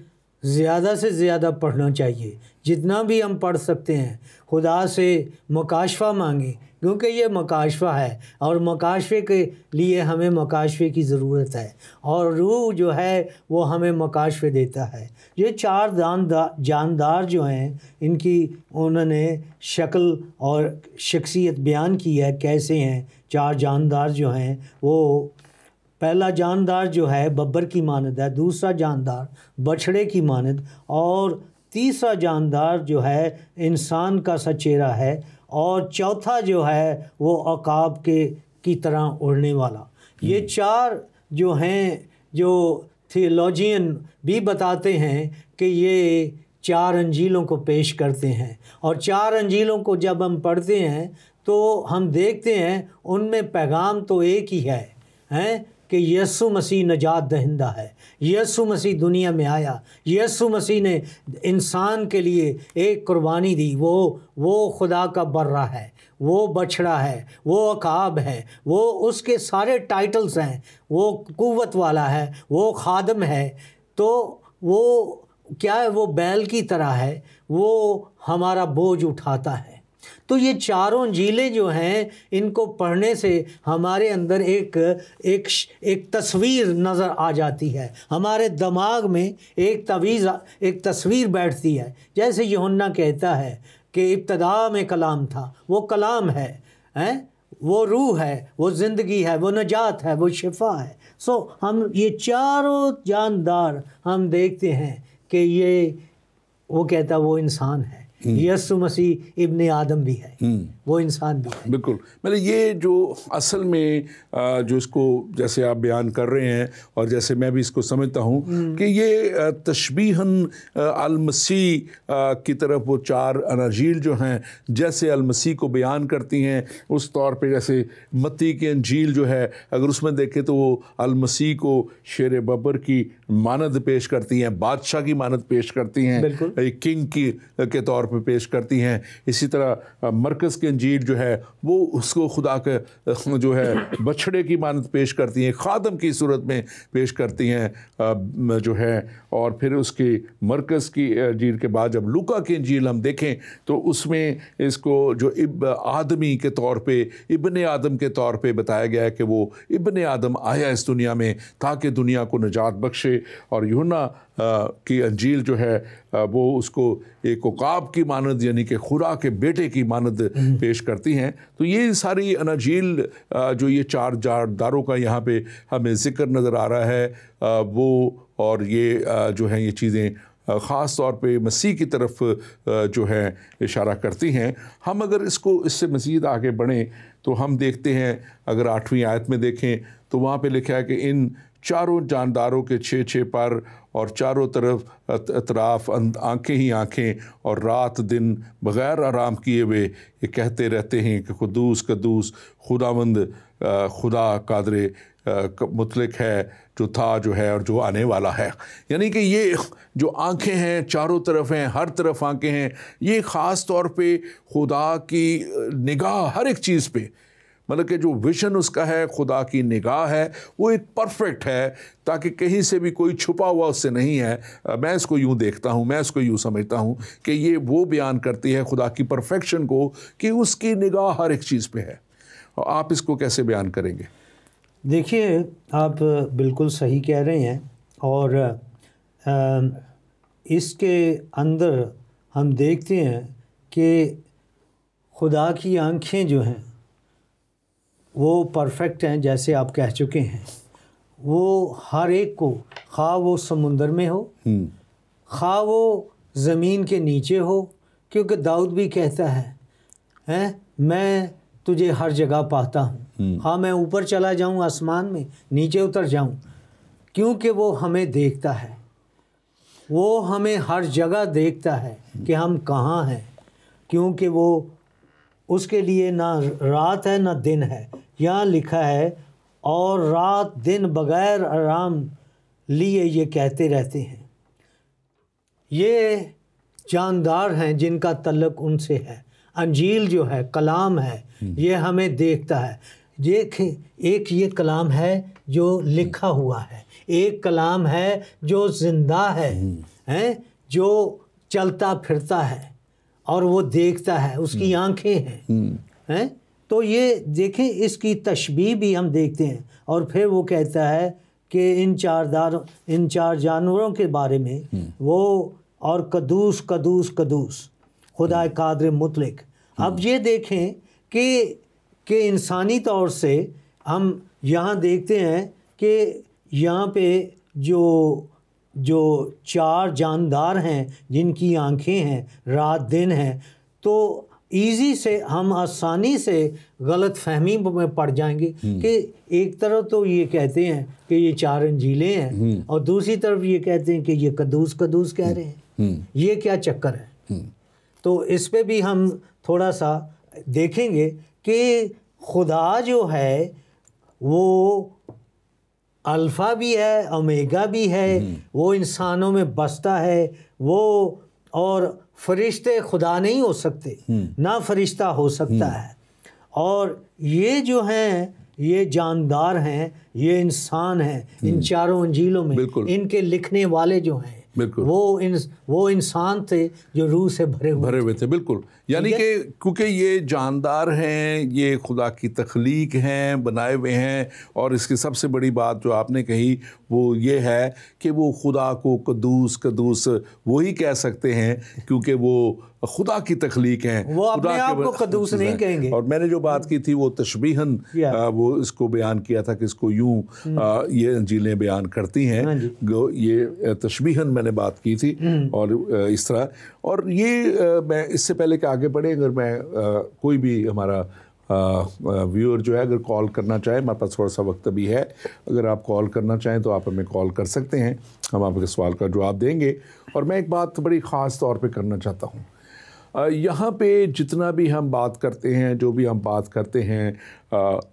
زیادہ سے زیادہ پڑھنا چاہیے, جتنا بھی ہم پڑھ سکتے ہیں. خدا سے مکاشفہ مانگیں کیونکہ یہ مکاشفہ ہے, اور مکاشفے کے لیے ہمیں مکاشفے کی ضرورت ہے, اور روح جو ہے وہ ہمیں مکاشفے دیتا ہے. یہ 4 جاندار جو ہیں ان کی انہوں نے شکل اور شخصیت بیان کی ہے کیسے ہیں. 4 جاندار جو ہیں وہ, پہلا جاندار جو ہے ببر کی مانند ہے, دوسرا جاندار بچھڑے کی مانند, اور تیسرا جاندار جو ہے انسان کا سا چہرہ ہے, اور چوتھا جو ہے وہ عقاب کی طرح اڑنے والا. یہ چار جو ہیں، جو تھیولوجین بھی بتاتے ہیں کہ یہ چار انجیلوں کو پیش کرتے ہیں، اور چار انجیلوں کو جب ہم پڑھتے ہیں تو ہم دیکھتے ہیں ان میں پیغام تو ایک ہی ہے کہ یسوع مسیح نجات دہندہ ہے، یسوع مسیح دنیا میں آیا، یسوع مسیح نے انسان کے لیے ایک قربانی دی، وہ خدا کا برہ ہے، وہ بچڑا ہے، وہ عقاب ہے، وہ اس کے سارے ٹائٹلز ہیں، وہ قوت والا ہے، وہ خادم ہے، تو وہ کیا ہے، وہ بیل کی طرح ہے، وہ ہمارا بوجھ اٹھاتا ہے۔ تو یہ چاروں انجیلیں جو ہیں، ان کو پڑھنے سے ہمارے اندر ایک تصویر نظر آ جاتی ہے، ہمارے دماغ میں ایک تصویر بیٹھتی ہے۔ جیسے یوحنا کہتا ہے کہ ابتدا میں کلام تھا، وہ کلام ہے، وہ روح ہے، وہ زندگی ہے، وہ نجات ہے، وہ شفا ہے۔ ہم یہ چاروں جاندار ہم دیکھتے ہیں کہ یہ وہ کہتا وہ انسان ہے، یسوع مسیح ابن آدم بھی ہے، وہ انسان بھی ہے۔ بالکل، میں نے یہ جو اصل میں جو اس کو جیسے آپ بیان کر رہے ہیں اور جیسے میں بھی اس کو سمجھتا ہوں کہ یہ تشبیہاً المسیح کی طرف وہ چار اناجیل جو ہیں جیسے المسیح کو بیان کرتی ہیں، اس طور پہ جیسے متی کی انجیل جو ہے اگر اس میں دیکھیں تو وہ المسیح کو شیر ببر کی مانند پیش کرتی ہیں، بادشاہ کی مانند پیش کرتی ہیں، ایک کنگ کے طور پہ پیش کرتی ہیں۔ اسی طرح مرکز کی انجیل جو ہے وہ اس کو خدا کے جو ہے بچھڑے کی مانند پیش کرتی ہیں، خادم کی صورت میں پیش کرتی ہیں جو ہے۔ اور پھر اس کی مرکز کی انجیل کے بعد جب لوکا کی انجیل ہم دیکھیں تو اس میں اس کو جو آدمی کے طور پہ، ابن آدم کے طور پہ بتایا گیا ہے کہ وہ ابن آدم آیا اس دنیا میں تاکہ دنیا کو نجات بخشے۔ اور یوحنا کی انجیل جو ہے وہ اس کو ایک عقاب کی مانند یعنی کہ خدا کے بیٹے کی مانند پیش کرتی ہیں۔ تو یہ ساری اناجیل جو یہ چار جانداروں کا یہاں پہ ہمیں ذکر نظر آ رہا ہے وہ، اور یہ جو ہیں یہ چیزیں خاص طور پہ مسیح کی طرف جو ہے اشارہ کرتی ہیں۔ ہم اگر اس کو اس سے مزید آگے بڑھیں تو ہم دیکھتے ہیں، اگر 8ویں آیت میں دیکھیں تو وہاں پہ لکھا ہے کہ ان چاروں جانداروں کے 6 پر اور چاروں طرف اطراف آنکھیں ہی آنکھیں، اور رات دن بغیر آرام کیے ہوئے یہ کہتے رہتے ہیں کہ قدوس قدوس خداوند خدا قادر مطلق ہے، جو تھا، جو ہے اور جو آنے والا ہے۔ یعنی کہ یہ جو آنکھیں ہیں چاروں طرف ہیں، ہر طرف آنکھیں ہیں، یہ خاص طور پہ خدا کی نگاہ ہر ایک چیز پہ، مطلب کہ جو ویژن اس کا ہے، خدا کی نگاہ ہے، وہ ایک پرفیکٹ ہے، تاکہ کہیں سے بھی کوئی چھپا ہوا اس سے نہیں ہے۔ میں اس کو یوں دیکھتا ہوں، میں اس کو یوں سمجھتا ہوں کہ یہ وہ بیان کرتی ہے خدا کی پرفیکشن کو کہ اس کی نگاہ ہر ایک چیز پہ ہے۔ اور آپ اس کو کیسے بیان کریں گے؟ دیکھیے، آپ بالکل صحیح کہہ رہے ہیں، اور اس کے اندر ہم دیکھتے ہیں کہ خدا کی آنکھیں جو ہیں وہ پرفیکٹ ہیں، جیسے آپ کہہ چکے ہیں۔ وہ ہر ایک کو، خواہ وہ سمندر میں ہو، خواہ وہ زمین کے نیچے ہو، کیونکہ داؤد بھی کہتا ہے میں تجھے ہر جگہ پاتا ہوں، خواہ میں اوپر چلا جاؤں آسمان میں، نیچے اتر جاؤں، کیونکہ وہ ہمیں دیکھتا ہے، وہ ہمیں ہر جگہ دیکھتا ہے کہ ہم کہاں ہیں، کیونکہ وہ اس کے لیے نہ رات ہے نہ دن ہے۔ یہاں لکھا ہے اور رات دن بغیر آرام لیے یہ کہتے رہتے ہیں۔ یہ جاندار ہیں جن کا تعلق ان سے ہے۔ انجیل جو ہے، کلام ہے، یہ ہمیں دیکھتا ہے۔ ایک یہ کلام ہے جو لکھا ہوا ہے، ایک کلام ہے جو زندہ ہے، جو چلتا پھرتا ہے اور وہ دیکھتا ہے، اس کی آنکھیں ہیں۔ تو یہ دیکھیں، اس کی تشبیہ بھی ہم دیکھتے ہیں۔ اور پھر وہ کہتا ہے کہ ان چار جانوروں کے بارے میں وہ، اور قدوس قدوس قدوس خدا قادر مطلق۔ اب یہ دیکھیں کہ انسانی طور سے ہم یہاں دیکھتے ہیں کہ یہاں پہ جو چار جاندار ہیں جن کی آنکھیں ہیں، رات دن ہیں، تو ایزی سے ہم آسانی سے غلط فہمی میں پڑ جائیں گے کہ ایک طرف تو یہ کہتے ہیں کہ یہ 4 انجیلیں ہیں اور دوسری طرف یہ کہتے ہیں کہ یہ قدوس کہہ رہے ہیں. یہ کیا چکر ہے؟ تو اس پہ بھی ہم تھوڑا سا دیکھیں گے کہ خدا جو ہے وہ الفا بھی ہے، اومیگا بھی ہے، وہ انسانوں میں بستا ہے، وہ اور فرشتے خدا نہیں ہو سکتے، نہ فرشتہ ہو سکتا ہے. اور یہ جو ہیں یہ جاندار ہیں، یہ انسان ہیں. ان 4 انجیلوں میں ان کے لکھنے والے جو ہیں وہ انسان تھے جو روح سے بھرے ہوئے تھے. بالکل، یعنی کہ کیونکہ یہ جاندار ہیں، یہ خدا کی تخلیق ہیں، بنائے ہوئے ہیں. اور اس کی سب سے بڑی بات جو آپ نے کہی وہ یہ ہے کہ وہ خدا کو قدوس وہی کہہ سکتے ہیں کیونکہ وہ خدا کی تخلیق ہیں. وہ اپنے آپ کو قدوس نہیں کہیں گے. اور میں نے جو بات کی تھی وہ تشبیہاً وہ اس کو بیان کیا تھا کہ اس کو یوں یہ انجیلیں بیان کرتی ہیں. یہ تشبیہاً میں نے بات کی تھی اور اس طرح. اور یہ میں اس سے پہلے کہ آگے بڑھیں، اگر میں کوئی بھی ہمارا ویور جو ہے اگر کال کرنا چاہے، ہمارے پاس تھوڑا سا وقت بھی ہے، اگر آپ کال کرنا چاہیں تو آپ ہمیں کال کر سکتے ہیں، ہم آپ کے سوال کا جواب دیں گے. اور میں ایک بات بڑی خاص طور پہ کرنا چاہتا ہوں. یہاں پہ جتنا بھی ہم بات کرتے ہیں، جو بھی ہم بات کرتے ہیں،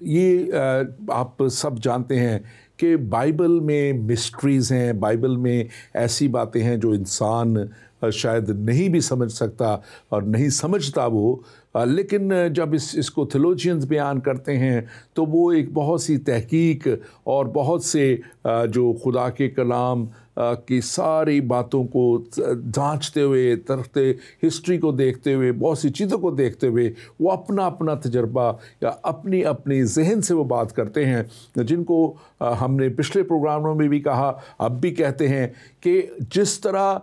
یہ آپ سب جانتے ہیں کہ بائبل میں مسٹریز ہیں، بائبل میں ایسی باتیں ہیں جو انسان شاید نہیں بھی سمجھ سکتا اور نہیں سمجھتا وہ. لیکن جب اس کو تھیولوجینز بیان کرتے ہیں تو وہ ایک بہت سی تحقیق اور بہت سے جو خدا کے کلام کی ساری باتوں کو جانچتے ہوئے، ترتے ہسٹری کو دیکھتے ہوئے، بہت سی چیزوں کو دیکھتے ہوئے وہ اپنا تجربہ یا اپنی ذہن سے وہ بات کرتے ہیں، جن کو ہم نے پچھلے پروگراموں میں بھی کہا، اب بھی کہتے ہیں کہ جس طرح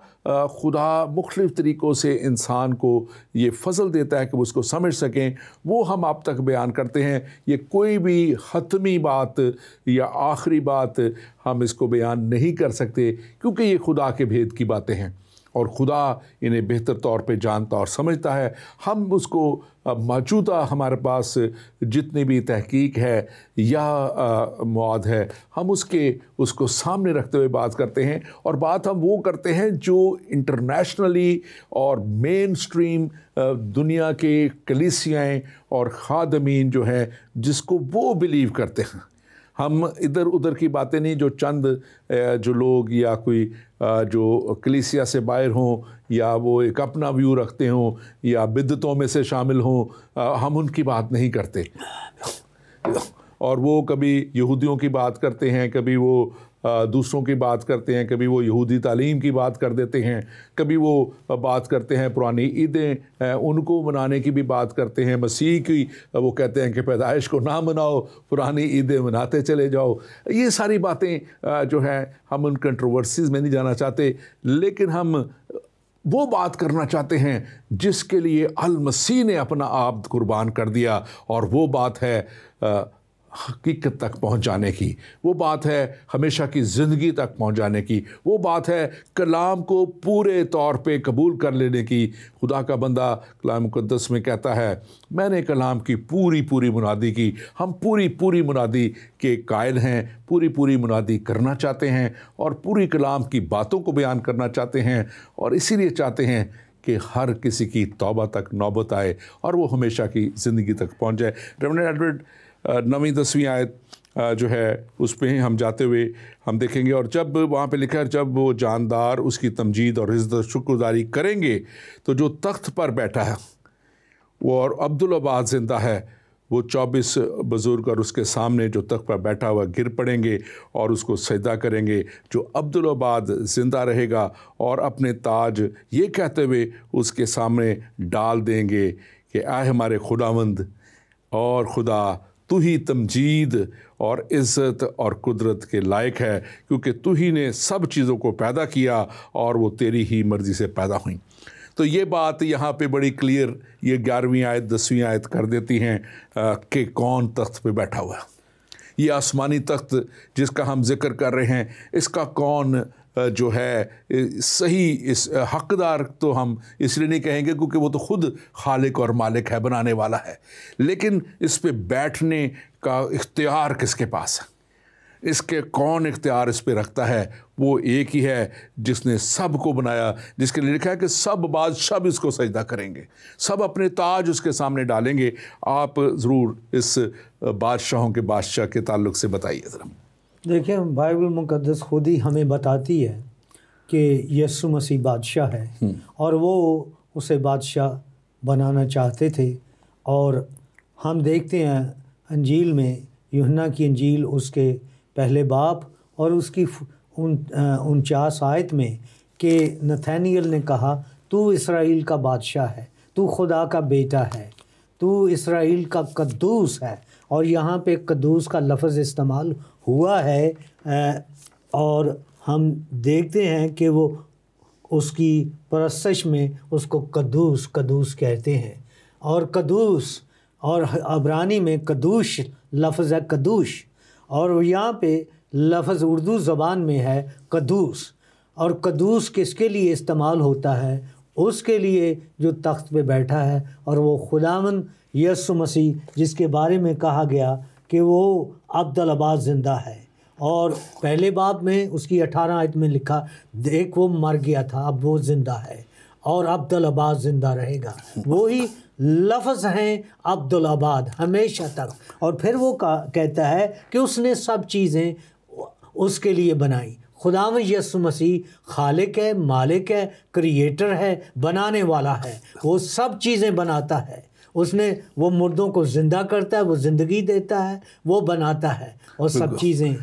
خدا مختلف طریقوں سے انسان کو یہ فضل دیتا ہے کہ وہ اس کو سمجھ سکیں، وہ ہم آپ تک بیان کرتے ہیں. یہ کوئی بھی حتمی بات یا آخری بات ہم اس کو بیان نہیں کر سکتے کیونکہ یہ خدا کے بھید کی باتیں ہیں اور خدا انہیں بہتر طور پہ جانتا اور سمجھتا ہے. ہم اس کو موجودہ ہمارے پاس جتنی بھی تحقیق ہے یا مواد ہے، ہم اس کو سامنے رکھتے ہوئے بات کرتے ہیں. اور بات ہم وہ کرتے ہیں جو انٹرنیشنلی اور مین سٹریم دنیا کے کلیسیائیں اور خادمین جو ہیں جس کو وہ بلیو کرتے ہیں. ہم ادھر ادھر کی باتیں نہیں جو چند جو لوگ یا کوئی جو کلیسیا سے باہر ہوں یا وہ ایک اپنا ویو رکھتے ہوں یا بدعتوں میں سے شامل ہوں، ہم ان کی بات نہیں کرتے. اور وہ کبھی یہودیوں کی بات کرتے ہیں، کبھی وہ دوسروں کی بات کرتے ہیں، کبھی وہ یہودی تعلیم کی بات کر دیتے ہیں، کبھی وہ بات کرتے ہیں پرانی عیدیں ان کو منانے کی بھی بات کرتے ہیں. مسیح کی وہ کہتے ہیں کہ پیدائش کو نہ مناؤ، پرانی عیدیں مناتے چلے جاؤ. یہ ساری باتیں جو ہیں ہم ان کنٹروورسیز میں نہیں جانا چاہتے، لیکن ہم وہ بات کرنا چاہتے ہیں جس کے لیے المسیح نے اپنا آپ قربان کر دیا. اور وہ بات ہے حقیقت تک پہنچ جانے کی، وہ بات ہے ہمیشہ کی زندگی تک پہنچ جانے کی، وہ بات ہے کلام کو پورے طور پہ قبول کر لینے کی. خدا کا بندہ کلام مقدس میں کہتا ہے میں نے کلام کی پوری منادی کی. ہم پوری منادی کے قائل ہیں، پوری منادی کرنا چاہتے ہیں اور پوری کلام کی باتوں کو بیان کرنا چاہتے ہیں. اور اسی لیے چاہتے ہیں کہ ہر کسی کی توبہ تک نوبت آئے اور وہ ہمیشہ کی زندگی تک پہنچ جائے. ریورنڈ ایڈورڈ 9ویں 10ویں آیت جو ہے اس پہ ہم جاتے ہوئے ہم دیکھیں گے. اور جب وہاں پہ لکھا ہے جب وہ جاندار اس کی تمجید اور عزت و شکر گزاری کریں گے تو جو تخت پر بیٹھا ہے وہ اور عبدالآباد زندہ ہے، وہ 24 بزرگ اور اس کے سامنے جو تخت پر بیٹھا ہوا گر پڑیں گے اور اس کو سجدہ کریں گے. جو عبدالآباد زندہ رہے گا اور اپنے تاج یہ کہتے ہوئے اس کے سامنے ڈال دیں گے کہ اے ہمارے خداوند اور خدا، تو ہی تمجید اور عزت اور قدرت کے لائق ہے کیونکہ تو ہی نے سب چیزوں کو پیدا کیا اور وہ تیری ہی مرضی سے پیدا ہوئیں. تو یہ بات یہاں پہ بڑی کلیئر یہ 11ویں آیت 10ویں آیت کر دیتی ہیں کہ کون تخت پہ بیٹھا ہوا ہے. یہ آسمانی تخت جس کا ہم ذکر کر رہے ہیں، اس کا کون جو ہے صحیح اس حقدار تو ہم اس لیے نہیں کہیں گے کیونکہ وہ تو خود خالق اور مالک ہے، بنانے والا ہے، لیکن اس پہ بیٹھنے کا اختیار کس کے پاس ہے؟ اس کے کون اختیار اس پہ رکھتا ہے؟ وہ ایک ہی ہے جس نے سب کو بنایا، جس کے لیے لکھا ہے کہ سب بادشاہ اس کو سجدہ کریں گے، سب اپنے تاج اس کے سامنے ڈالیں گے۔ آپ ضرور اس بادشاہوں کے بادشاہ کے تعلق سے بتائیے ذرا۔ دیکھیں، بائبل مقدس خود ہی ہمیں بتاتی ہے کہ یسوع مسیح بادشاہ ہے اور وہ اسے بادشاہ بنانا چاہتے تھے، اور ہم دیکھتے ہیں انجیل میں، یوحنا کی انجیل اس کے پہلے باب اور اس کی 49 آیت میں، کہ نتھانیل نے کہا تو اسرائیل کا بادشاہ ہے، تو خدا کا بیٹا ہے، تو اسرائیل کا قدوس ہے، اور یہاں پہ قدوس کا لفظ استعمال ہوا ہے، اور ہم دیکھتے ہیں کہ وہ اس کی پرستش میں اس کو قدوس قدوس کہتے ہیں، اور قدوس اور عبرانی میں قدوش لفظ ہے، قدوش، اور یہاں پہ لفظ اردو زبان میں ہے قدوس، اور قدوس کس کے لیے استعمال ہوتا ہے؟ اس کے لیے جو تخت پہ بیٹھا ہے، اور وہ خداوند یسوع مسیح جس کے بارے میں کہا گیا کہ وہ ابدالآباد زندہ ہے، اور پہلے باب میں اس کی 18 آیت میں لکھا، دیکھ وہ مر گیا تھا اب وہ زندہ ہے اور ابدالآباد زندہ رہے گا۔ وہی لفظ ہیں ابدالآباد، ہمیشہ تک، اور پھر وہ کہتا ہے کہ اس نے سب چیزیں اس کے لیے بنائی۔ خداوند یسوع مسیح خالق ہے، مالک ہے، کریٹر ہے، بنانے والا ہے، وہ سب چیزیں بناتا ہے، اس نے، وہ مردوں کو زندہ کرتا ہے، وہ زندگی دیتا ہے، وہ بناتا ہے، اور سب چیزیں۔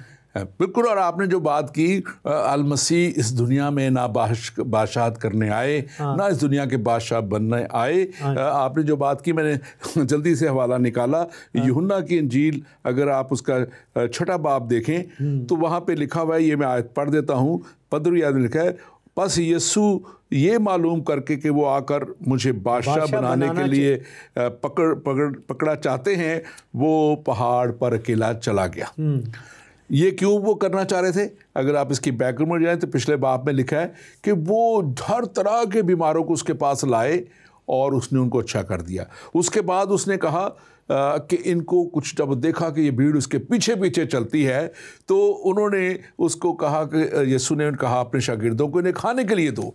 بالکل، اور آپ نے جو بات کی، المسیح اس دنیا میں نہ بادشاہت کرنے آئے، نہ اس دنیا کے بادشاہ بننے آئے۔ آپ نے جو بات کی، میں نے جلدی سے حوالہ نکالا، یوحنا کی انجیل، اگر آپ اس کا 6 باب دیکھیں تو وہاں پہ لکھا ہوا ہے، یہ میں آیت پڑھ دیتا ہوں، 15 میں لکھا ہے، پس یسوع یہ معلوم کر کے کہ وہ آ کر مجھے بادشاہ بنانے کے لیے پکڑا چاہتے ہیں، وہ پہاڑ پر اکیلا چلا گیا۔ یہ کیوں وہ کرنا چاہ رہے تھے؟ اگر آپ اس کی بیک گراؤنڈ میں جائیں تو پچھلے باب میں لکھا ہے کہ وہ ہر طرح کے بیماروں کو اس کے پاس لائے اور اس نے ان کو اچھا کر دیا۔ اس کے بعد اس نے کہا کہ ان کو کچھ، جب دیکھا کہ یہ بھیڑ اس کے پیچھے پیچھے چلتی ہے تو انہوں نے اس کو کہا کہ یسوع نے کہا اپنے شاگردوں کو انہیں کھانے کے لیے دو،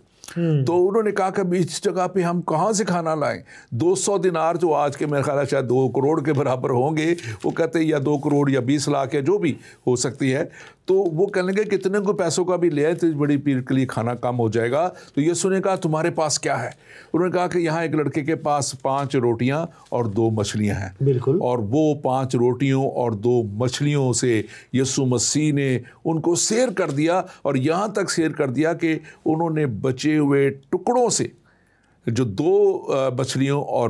تو انہوں نے کہا کہ اس جگہ پہ ہم کہاں سے کھانا لائیں؟ 200 دینار جو آج کے میرے خیال ہے شاید 2 کروڑ کے برابر ہوں گے، وہ کہتے ہیں یا 2 کروڑ یا 20 لاکھ یا جو بھی ہو سکتی ہے، تو وہ کہنے لگے کتنے کو پیسوں کا بھی لے آئے تو بڑی پیر کے لیے کھانا کم ہو جائے گا۔ تو یسوع نے کہا تمہارے پاس کیا ہے؟ انہوں نے کہا کہ یہاں ایک لڑکے کے پاس 5 روٹیاں اور 2 مچھلیاں ہیں۔ بالکل، اور وہ 5 روٹیوں اور 2 مچھلیوں سے یسوع مسیح نے ان کو سیر کر دیا، اور یہاں تک سیر کر دیا کہ انہوں نے بچے ہوئے ٹکڑوں سے، جو 2 مچھلیوں اور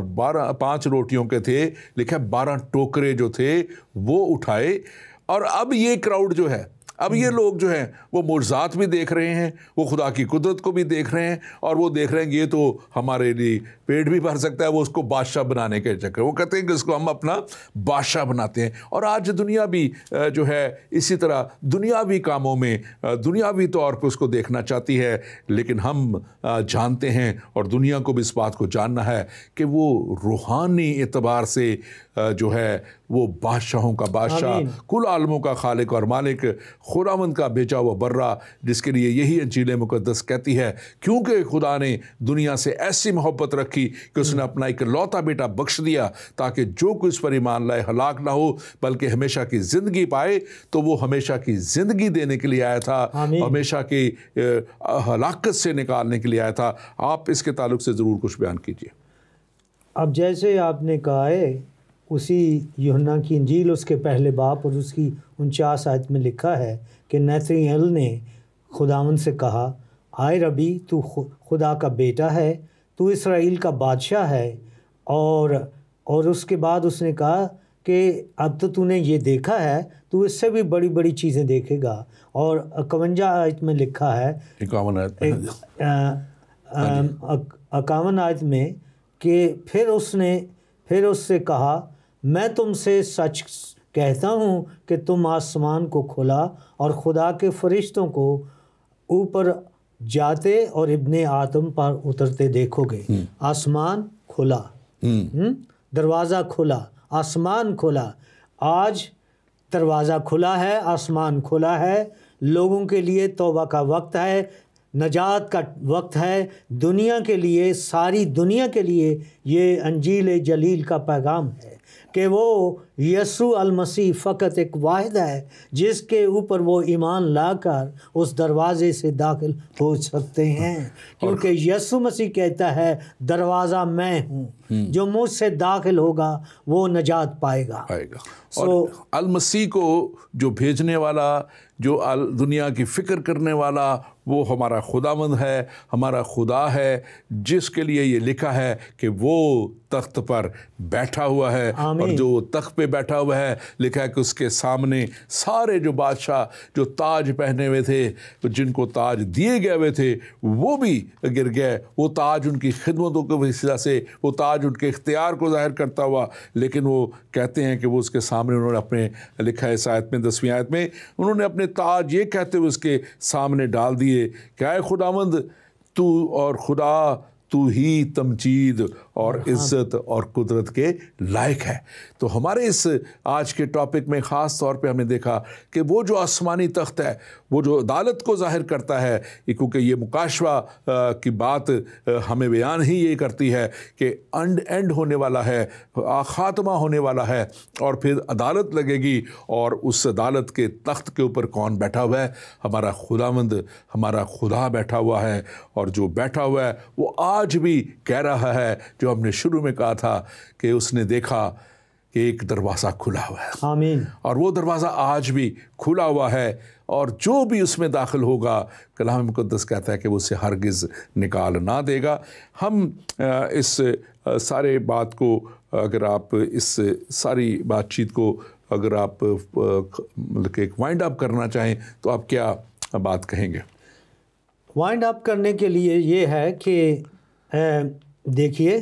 5 روٹیوں کے تھے، لکھا 12 ٹوکرے جو تھے وہ اٹھائے۔ اور اب یہ کراؤڈ جو ہے، اب یہ لوگ جو ہیں وہ معجزات بھی دیکھ رہے ہیں، وہ خدا کی قدرت کو بھی دیکھ رہے ہیں، اور وہ دیکھ رہے ہیں کہ یہ تو ہمارے لیے پیٹ بھی بھر سکتا ہے، وہ اس کو بادشاہ بنانے کے چکر، وہ کہتے ہیں کہ اس کو ہم اپنا بادشاہ بناتے ہیں۔ اور آج دنیا بھی جو ہے اسی طرح دنیاوی کاموں میں، دنیاوی طور پہ اس کو دیکھنا چاہتی ہے، لیکن ہم جانتے ہیں، اور دنیا کو بھی اس بات کو جاننا ہے کہ وہ روحانی اعتبار سے جو ہے وہ بادشاہوں کا بادشاہ، کل عالموں کا خالق اور مالک، خداوند کا بھیجا ہوا برہ، جس کے لیے یہی انجیل مقدس کہتی ہے، کیونکہ خدا نے دنیا سے ایسی محبت رکھی کہ اس نے اپنا ایک لوتا بیٹا بخش دیا تاکہ جو کوئی اس پر ایمان لائے ہلاک نہ ہو بلکہ ہمیشہ کی زندگی پائے۔ تو وہ ہمیشہ کی زندگی دینے کے لیے آیا تھا، ہمیشہ کی ہلاکت سے نکالنے کے لیے آیا تھا۔ آپ اس کے تعلق سے ضرور کچھ بیان کیجیے۔ اب جیسے آپ نے کہا ہے، اسی یوحنا کی انجیل اس کے پہلے باب اور اس کی 49 آیت میں لکھا ہے کہ نتھانیل نے خداوند سے کہا، آئے ربی، تو خدا کا بیٹا ہے، تو اسرائیل کا بادشاہ ہے، اور اس کے بعد اس نے کہا کہ اب تو نے یہ دیکھا ہے، تو اس سے بھی بڑی بڑی چیزیں دیکھے گا۔ اور 51 آیت میں لکھا ہے، 51 آیت میں کہ پھر اس سے کہا، میں تم سے سچ کہتا ہوں کہ تم آسمان کو کھلا اور خدا کے فرشتوں کو اوپر جاتے اور ابن آدم پر اترتے دیکھو گے۔ آسمان کھلا، دروازہ کھلا، آسمان کھلا۔ آج دروازہ کھلا ہے، آسمان کھلا ہے، لوگوں کے لیے توبہ کا وقت ہے، نجات کا وقت ہے، دنیا کے لیے، ساری دنیا کے لیے یہ انجیل جلیل کا پیغام ہے کہ وہ یسوع المسیح فقط ایک واحد ہے جس کے اوپر وہ ایمان لا کر اس دروازے سے داخل ہو سکتے ہیں، کیونکہ یسوع مسیح کہتا ہے دروازہ میں ہوں، جو مجھ سے داخل ہوگا وہ نجات پائے گا۔ اور المسیح کو جو بھیجنے والا، جو دنیا کی فکر کرنے والا، وہ ہمارا خداوند ہے، ہمارا خدا ہے، جس کے لیے یہ لکھا ہے کہ وہ تخت پر بیٹھا ہوا ہے، اور جو تخت پہ بیٹھا ہوا ہے لکھا ہے کہ اس کے سامنے سارے جو بادشاہ جو تاج پہنے ہوئے تھے، جن کو تاج دیے گئے ہوئے تھے، وہ بھی گر گئے۔ وہ تاج ان کی خدمتوں کے وسیلہ سے، وہ تاج ان کے اختیار کو ظاہر کرتا ہوا، لیکن وہ کہتے ہیں کہ وہ اس کے سامنے انہوں نے اپنے، لکھا ہے اس آیت میں 10ویں آیت میں، انہوں نے اپنے تاج یہ کہتے ہوئے اس کے سامنے ڈال دیے کہ اے خداوند، تو اور خدا، تو ہی تمجید اور عزت اور قدرت کے لائق ہے۔ تو ہمارے اس آج کے ٹاپک میں خاص طور پہ ہم نے دیکھا کہ وہ جو آسمانی تخت ہے، وہ جو عدالت کو ظاہر کرتا ہے، کیونکہ یہ مکاشفہ کی بات ہمیں بیان ہی یہ کرتی ہے کہ اینڈ ہونے والا ہے، خاتمہ ہونے والا ہے، اور پھر عدالت لگے گی، اور اس عدالت کے تخت کے اوپر کون بیٹھا ہوا ہے؟ ہمارا خداوند، ہمارا خدا بیٹھا ہوا ہے، اور جو بیٹھا ہوا ہے وہ آج بھی کہہ رہا ہے جو ہم نے شروع میں کہا تھا کہ اس نے دیکھا کہ ایک دروازہ کھلا ہوا ہے، آمین، اور وہ دروازہ آج بھی کھلا ہوا ہے، اور جو بھی اس میں داخل ہوگا کلام مقدس کہتا ہے کہ وہ اسے ہرگز نکال نہ دے گا۔ ہم اس سارے بات کو، اگر آپ اس ساری بات چیت کو اگر آپ مطلب کہ ایک وائنڈ اپ کرنا چاہیں تو آپ کیا بات کہیں گے؟ وائنڈ اپ کرنے کے لیے یہ ہے کہ دیکھیے،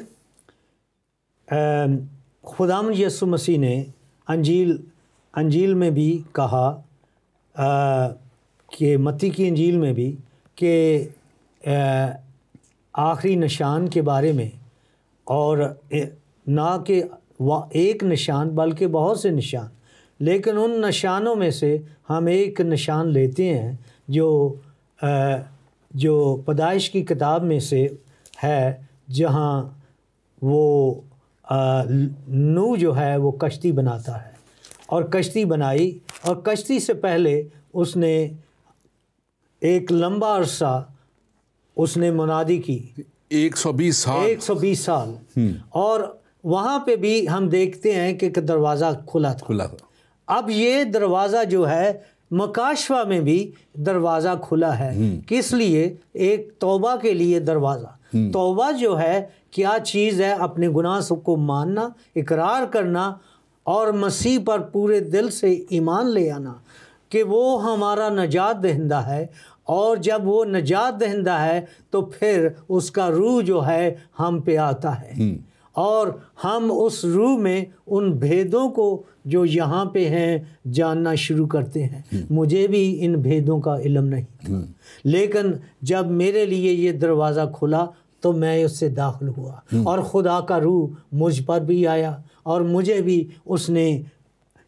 خداوند یسوع مسیح نے انجیل میں بھی کہا، کہ متی کی انجیل میں بھی، کہ آخری نشان کے بارے میں، اور نہ کہ ایک نشان بلکہ بہت سے نشان، لیکن ان نشانوں میں سے ہم ایک نشان لیتے ہیں جو پیدائش کی کتاب میں سے ہے، جہاں وہ نوح جو ہے وہ کشتی بناتا ہے، اور کشتی بنائی، اور کشتی سے پہلے اس نے ایک لمبا عرصہ اس نے منادی کی، 120 سال، اور وہاں پہ بھی ہم دیکھتے ہیں کہ دروازہ کھلا تھا۔ اب یہ دروازہ جو ہے مکاشفہ میں بھی دروازہ کھلا ہے، کس لیے؟ ایک توبہ کے لیے دروازہ۔ توبہ جو ہے کیا چیز ہے؟ اپنے گناہ کو ماننا، اقرار کرنا، اور مسیح پر پورے دل سے ایمان لے آنا کہ وہ ہمارا نجات دہندہ ہے، اور جب وہ نجات دہندہ ہے تو پھر اس کا روح جو ہے ہم پہ آتا ہے، اور ہم اس روح میں ان بھیدوں کو جو یہاں پہ ہیں جاننا شروع کرتے ہیں۔ مجھے بھی ان بھیدوں کا علم نہیں تھا، لیکن جب میرے لیے یہ دروازہ کھلا تو میں اس سے داخل ہوا، اور خدا کا روح مجھ پر بھی آیا، اور مجھے بھی اس نے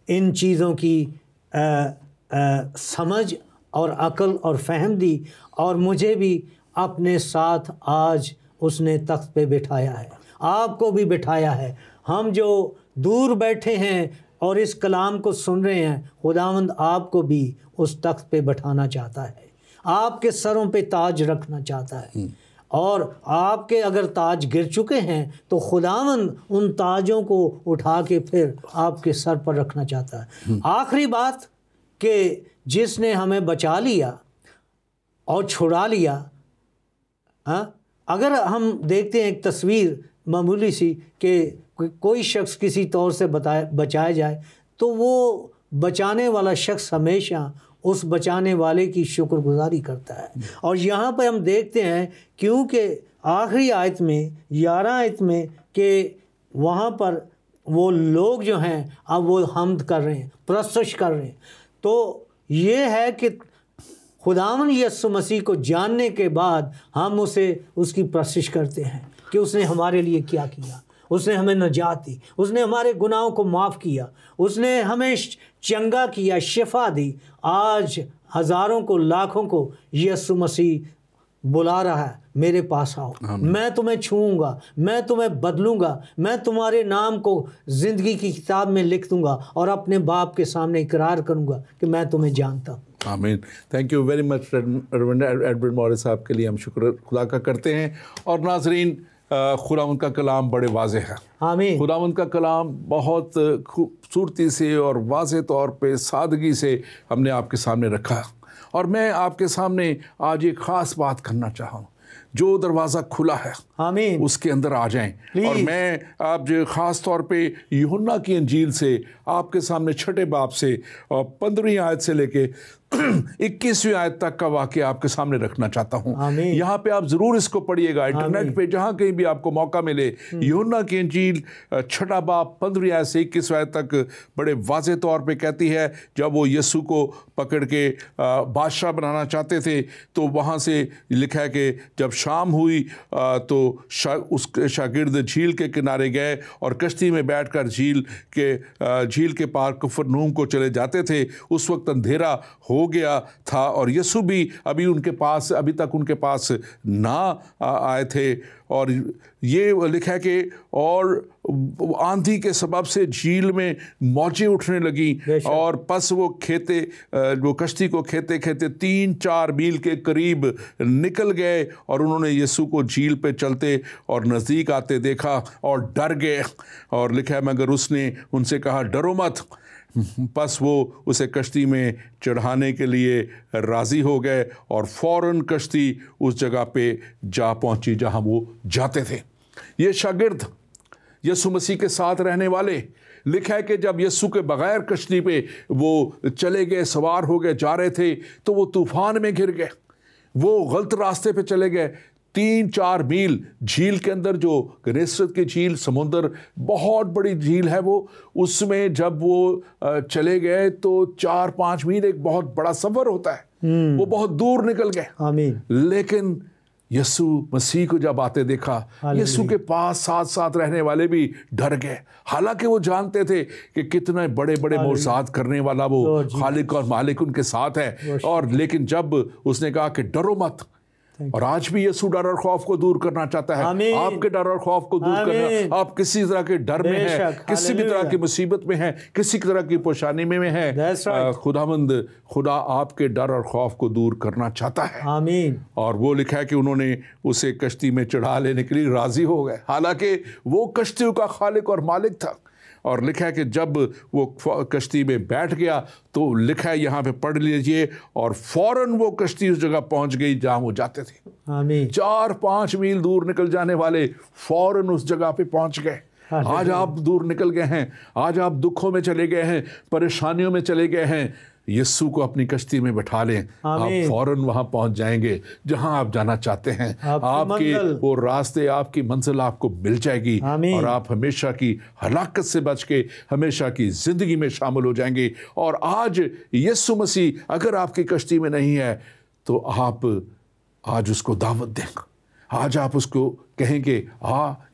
ان چیزوں کی سمجھ اور عقل اور فہم دی، اور مجھے بھی اپنے ساتھ آج اس نے تخت پہ بٹھایا ہے، آپ کو بھی بٹھایا ہے۔ ہم جو دور بیٹھے ہیں اور اس کلام کو سن رہے ہیں، خداوند آپ کو بھی اس تخت پہ بٹھانا چاہتا ہے، آپ کے سروں پہ تاج رکھنا چاہتا ہے، اور آپ کے اگر تاج گر چکے ہیں تو خداوند ان تاجوں کو اٹھا کے پھر آپ کے سر پر رکھنا چاہتا ہے۔ آخری بات کہ جس نے ہمیں بچا لیا اور چھڑا لیا، اگر ہم دیکھتے ہیں ایک تصویر معمولی سی کہ کوئی شخص کسی طور سے بچایا جائے تو وہ بچانے والا شخص ہمیشہ اس بچانے والے کی شکر گزاری کرتا ہے، اور یہاں پہ ہم دیکھتے ہیں کیونکہ آخری آیت میں 11 آیت میں کہ وہاں پر وہ لوگ جو ہیں اب وہ حمد کر رہے ہیں، پرستش کر رہے ہیں، تو یہ ہے کہ خداوند یسوع مسیح کو جاننے کے بعد ہم اسے اس کی پرستش کرتے ہیں کہ اس نے ہمارے لیے کیا کیا۔ اس نے ہمیں نجات دی، اس نے ہمارے گناہوں کو معاف کیا، اس نے ہمیں چنگا کیا، شفا دی۔ آج ہزاروں کو، لاکھوں کو یسوع مسیح بلا رہا ہے، میرے پاس آؤ، میں تمہیں چھوؤں گا، میں تمہیں بدلوں گا، میں تمہارے نام کو زندگی کی کتاب میں لکھ دوں گا اور اپنے باپ کے سامنے اقرار کروں گا کہ میں تمہیں جانتا ہوں۔ آمین۔ Thank you very much reverend Edward Maurice صاحب کے لیے ہم شکر خدا کا کرتے ہیں۔ اور ناظرین، خداوند کا کلام بڑے واضح ہے۔ آمین۔ خداوند کا کلام بہت خوبصورتی سے اور واضح طور پہ سادگی سے ہم نے آپ کے سامنے رکھا، اور میں آپ کے سامنے آج ایک خاص بات کرنا چاہوں۔ جو دروازہ کھلا ہے آمین، اس کے اندر آ جائیں۔ اور میں آپ جو خاص طور پہ یوحنا کی انجیل سے آپ کے سامنے 6 باب سے اور 15ویں آیت سے لے کے 21ویں آیت تک کا واقعہ آپ کے سامنے رکھنا چاہتا ہوں۔ آمین۔ یہاں پہ آپ ضرور اس کو پڑھیے گا، انٹرنیٹ پہ جہاں کہیں بھی آپ کو موقع ملے۔ یوحنا کی انجیل 6 باب 15ویں آیت سے 21ویں آیت تک بڑے واضح طور پہ کہتی ہے، جب وہ یسوع کو پکڑ کے بادشاہ بنانا چاہتے تھے تو وہاں سے لکھا ہے کہ جب شام ہوئی تو اس شاگرد جھیل کے کنارے گئے اور کشتی میں بیٹھ کر جھیل کے پار کفرنہوم کو چلے جاتے تھے۔ اس وقت اندھیرا ہو گیا تھا اور یسوع بھی ابھی تک ان کے پاس نہ آئے تھے۔ اور یہ لکھا ہے کہ اور آندھی کے سبب سے جھیل میں موجیں اٹھنے لگیں، اور پس وہ کشتی کو کھیتے 3-4 میل کے قریب نکل گئے، اور انہوں نے یسوع کو جھیل پہ چلتے اور نزدیک آتے دیکھا اور ڈر گئے۔ اور لکھا ہے مگر اس نے ان سے کہا ڈرو مت۔ پس وہ اسے کشتی میں چڑھانے کے لیے راضی ہو گئے اور فوراً کشتی اس جگہ پہ جا پہنچی جہاں وہ جاتے تھے۔ یہ شاگرد یسوع مسیح کے ساتھ رہنے والے، لکھا ہے کہ جب یسوع کے بغیر کشتی پہ وہ چلے گئے، سوار ہو گئے، جا رہے تھے تو وہ طوفان میں گر گئے، وہ غلط راستے پہ چلے گئے۔ 3-4 میل جھیل کے اندر، جو گنیسرت کی جھیل، سمندر بہت بڑی جھیل ہے، وہ اس میں جب وہ چلے گئے تو 4-5 میل ایک بہت بڑا سفر ہوتا ہے، وہ بہت دور نکل گئے۔ آمین۔ لیکن یسوع مسیح کو جب آتے دیکھا، یسوع کے پاس ساتھ رہنے والے بھی ڈر گئے، حالانکہ وہ جانتے تھے کہ کتنے بڑے معجزات کرنے والا وہ خالق اور مالک ان کے ساتھ ہے۔ اور لیکن جب اس نے کہا کہ ڈرو مت، اور آج بھی یسوع ڈر اور خوف کو دور کرنا چاہتا ہے۔ آپ کے ڈر اور خوف کو دور کرنا، آپ کسی طرح کے ڈر میں ہیں، کسی بھی طرح کی مصیبت میں ہیں، کسی طرح کی پریشانی میں ہیں، خدا آپ کے ڈر اور خوف کو دور کرنا چاہتا ہے۔ آمین۔ اور وہ لکھا ہے کہ انہوں نے اسے کشتی میں چڑھا لینے کے لیے راضی ہو گئے، حالانکہ وہ کشتیوں کا خالق اور مالک تھا۔ اور لکھا ہے کہ جب وہ کشتی میں بیٹھ گیا تو لکھا ہے، یہاں پہ پڑھ لیجئے، اور فوراً وہ کشتی اس جگہ پہنچ گئی جہاں وہ جاتے تھے۔ آمین۔ 4-5 میل دور نکل جانے والے فوراً اس جگہ پہ پہنچ گئے۔ آج آپ دور نکل گئے ہیں، آج آپ دکھوں میں چلے گئے ہیں، پریشانیوں میں چلے گئے ہیں، یسوع کو اپنی کشتی میں بٹھا لیں، آپ فوراً وہاں پہنچ جائیں گے جہاں آپ جانا چاہتے ہیں۔ آپ کے وہ راستے، آپ کی منزل آپ کو مل جائے گی، اور آپ ہمیشہ کی ہلاکت سے بچ کے ہمیشہ کی زندگی میں شامل ہو جائیں گے۔ اور آج یسوع مسیح اگر آپ کی کشتی میں نہیں ہے تو آپ آج اس کو دعوت دیں، آج آپ اس کو کہیں کہ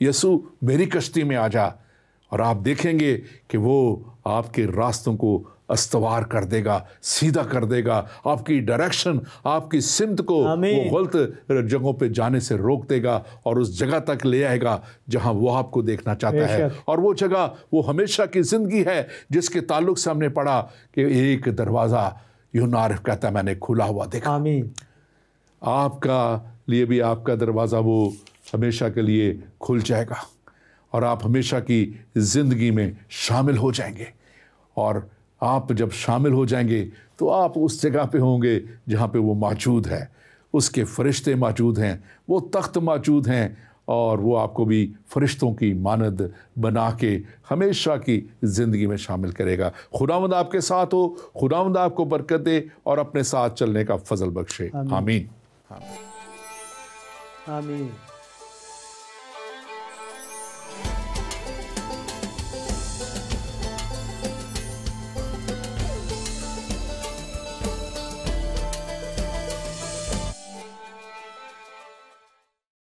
یسوع میری کشتی میں آ جا، اور آپ دیکھیں گے کہ وہ آپ کے راستوں کو استوار کر دے گا، سیدھا کر دے گا، آپ کی ڈائریکشن، آپ کی سمت کو وہ غلط جگہوں پہ جانے سے روک دے گا اور اس جگہ تک لے آئے گا جہاں وہ آپ کو دیکھنا چاہتا ہے۔ اور وہ جگہ وہ ہمیشہ کی زندگی ہے جس کے تعلق سے ہم نے پڑھا کہ ایک دروازہ یوحنا عارف کہتا ہے میں نے کھلا ہوا دیکھا۔ آمین۔ آپ کا لیے بھی آپ کا دروازہ وہ ہمیشہ کے لیے کھل جائے گا، اور آپ ہمیشہ کی زندگی میں شامل ہو جائیں گے۔ اور آپ جب شامل ہو جائیں گے تو آپ اس جگہ پہ ہوں گے جہاں پہ وہ موجود ہے، اس کے فرشتے موجود ہیں، وہ تخت موجود ہیں، اور وہ آپ کو بھی فرشتوں کی مانند بنا کے ہمیشہ کی زندگی میں شامل کرے گا۔ خداوند آپ کے ساتھ ہو، خداوند آپ کو برکت دے اور اپنے ساتھ چلنے کا فضل بخشے۔ آمین۔ آمین۔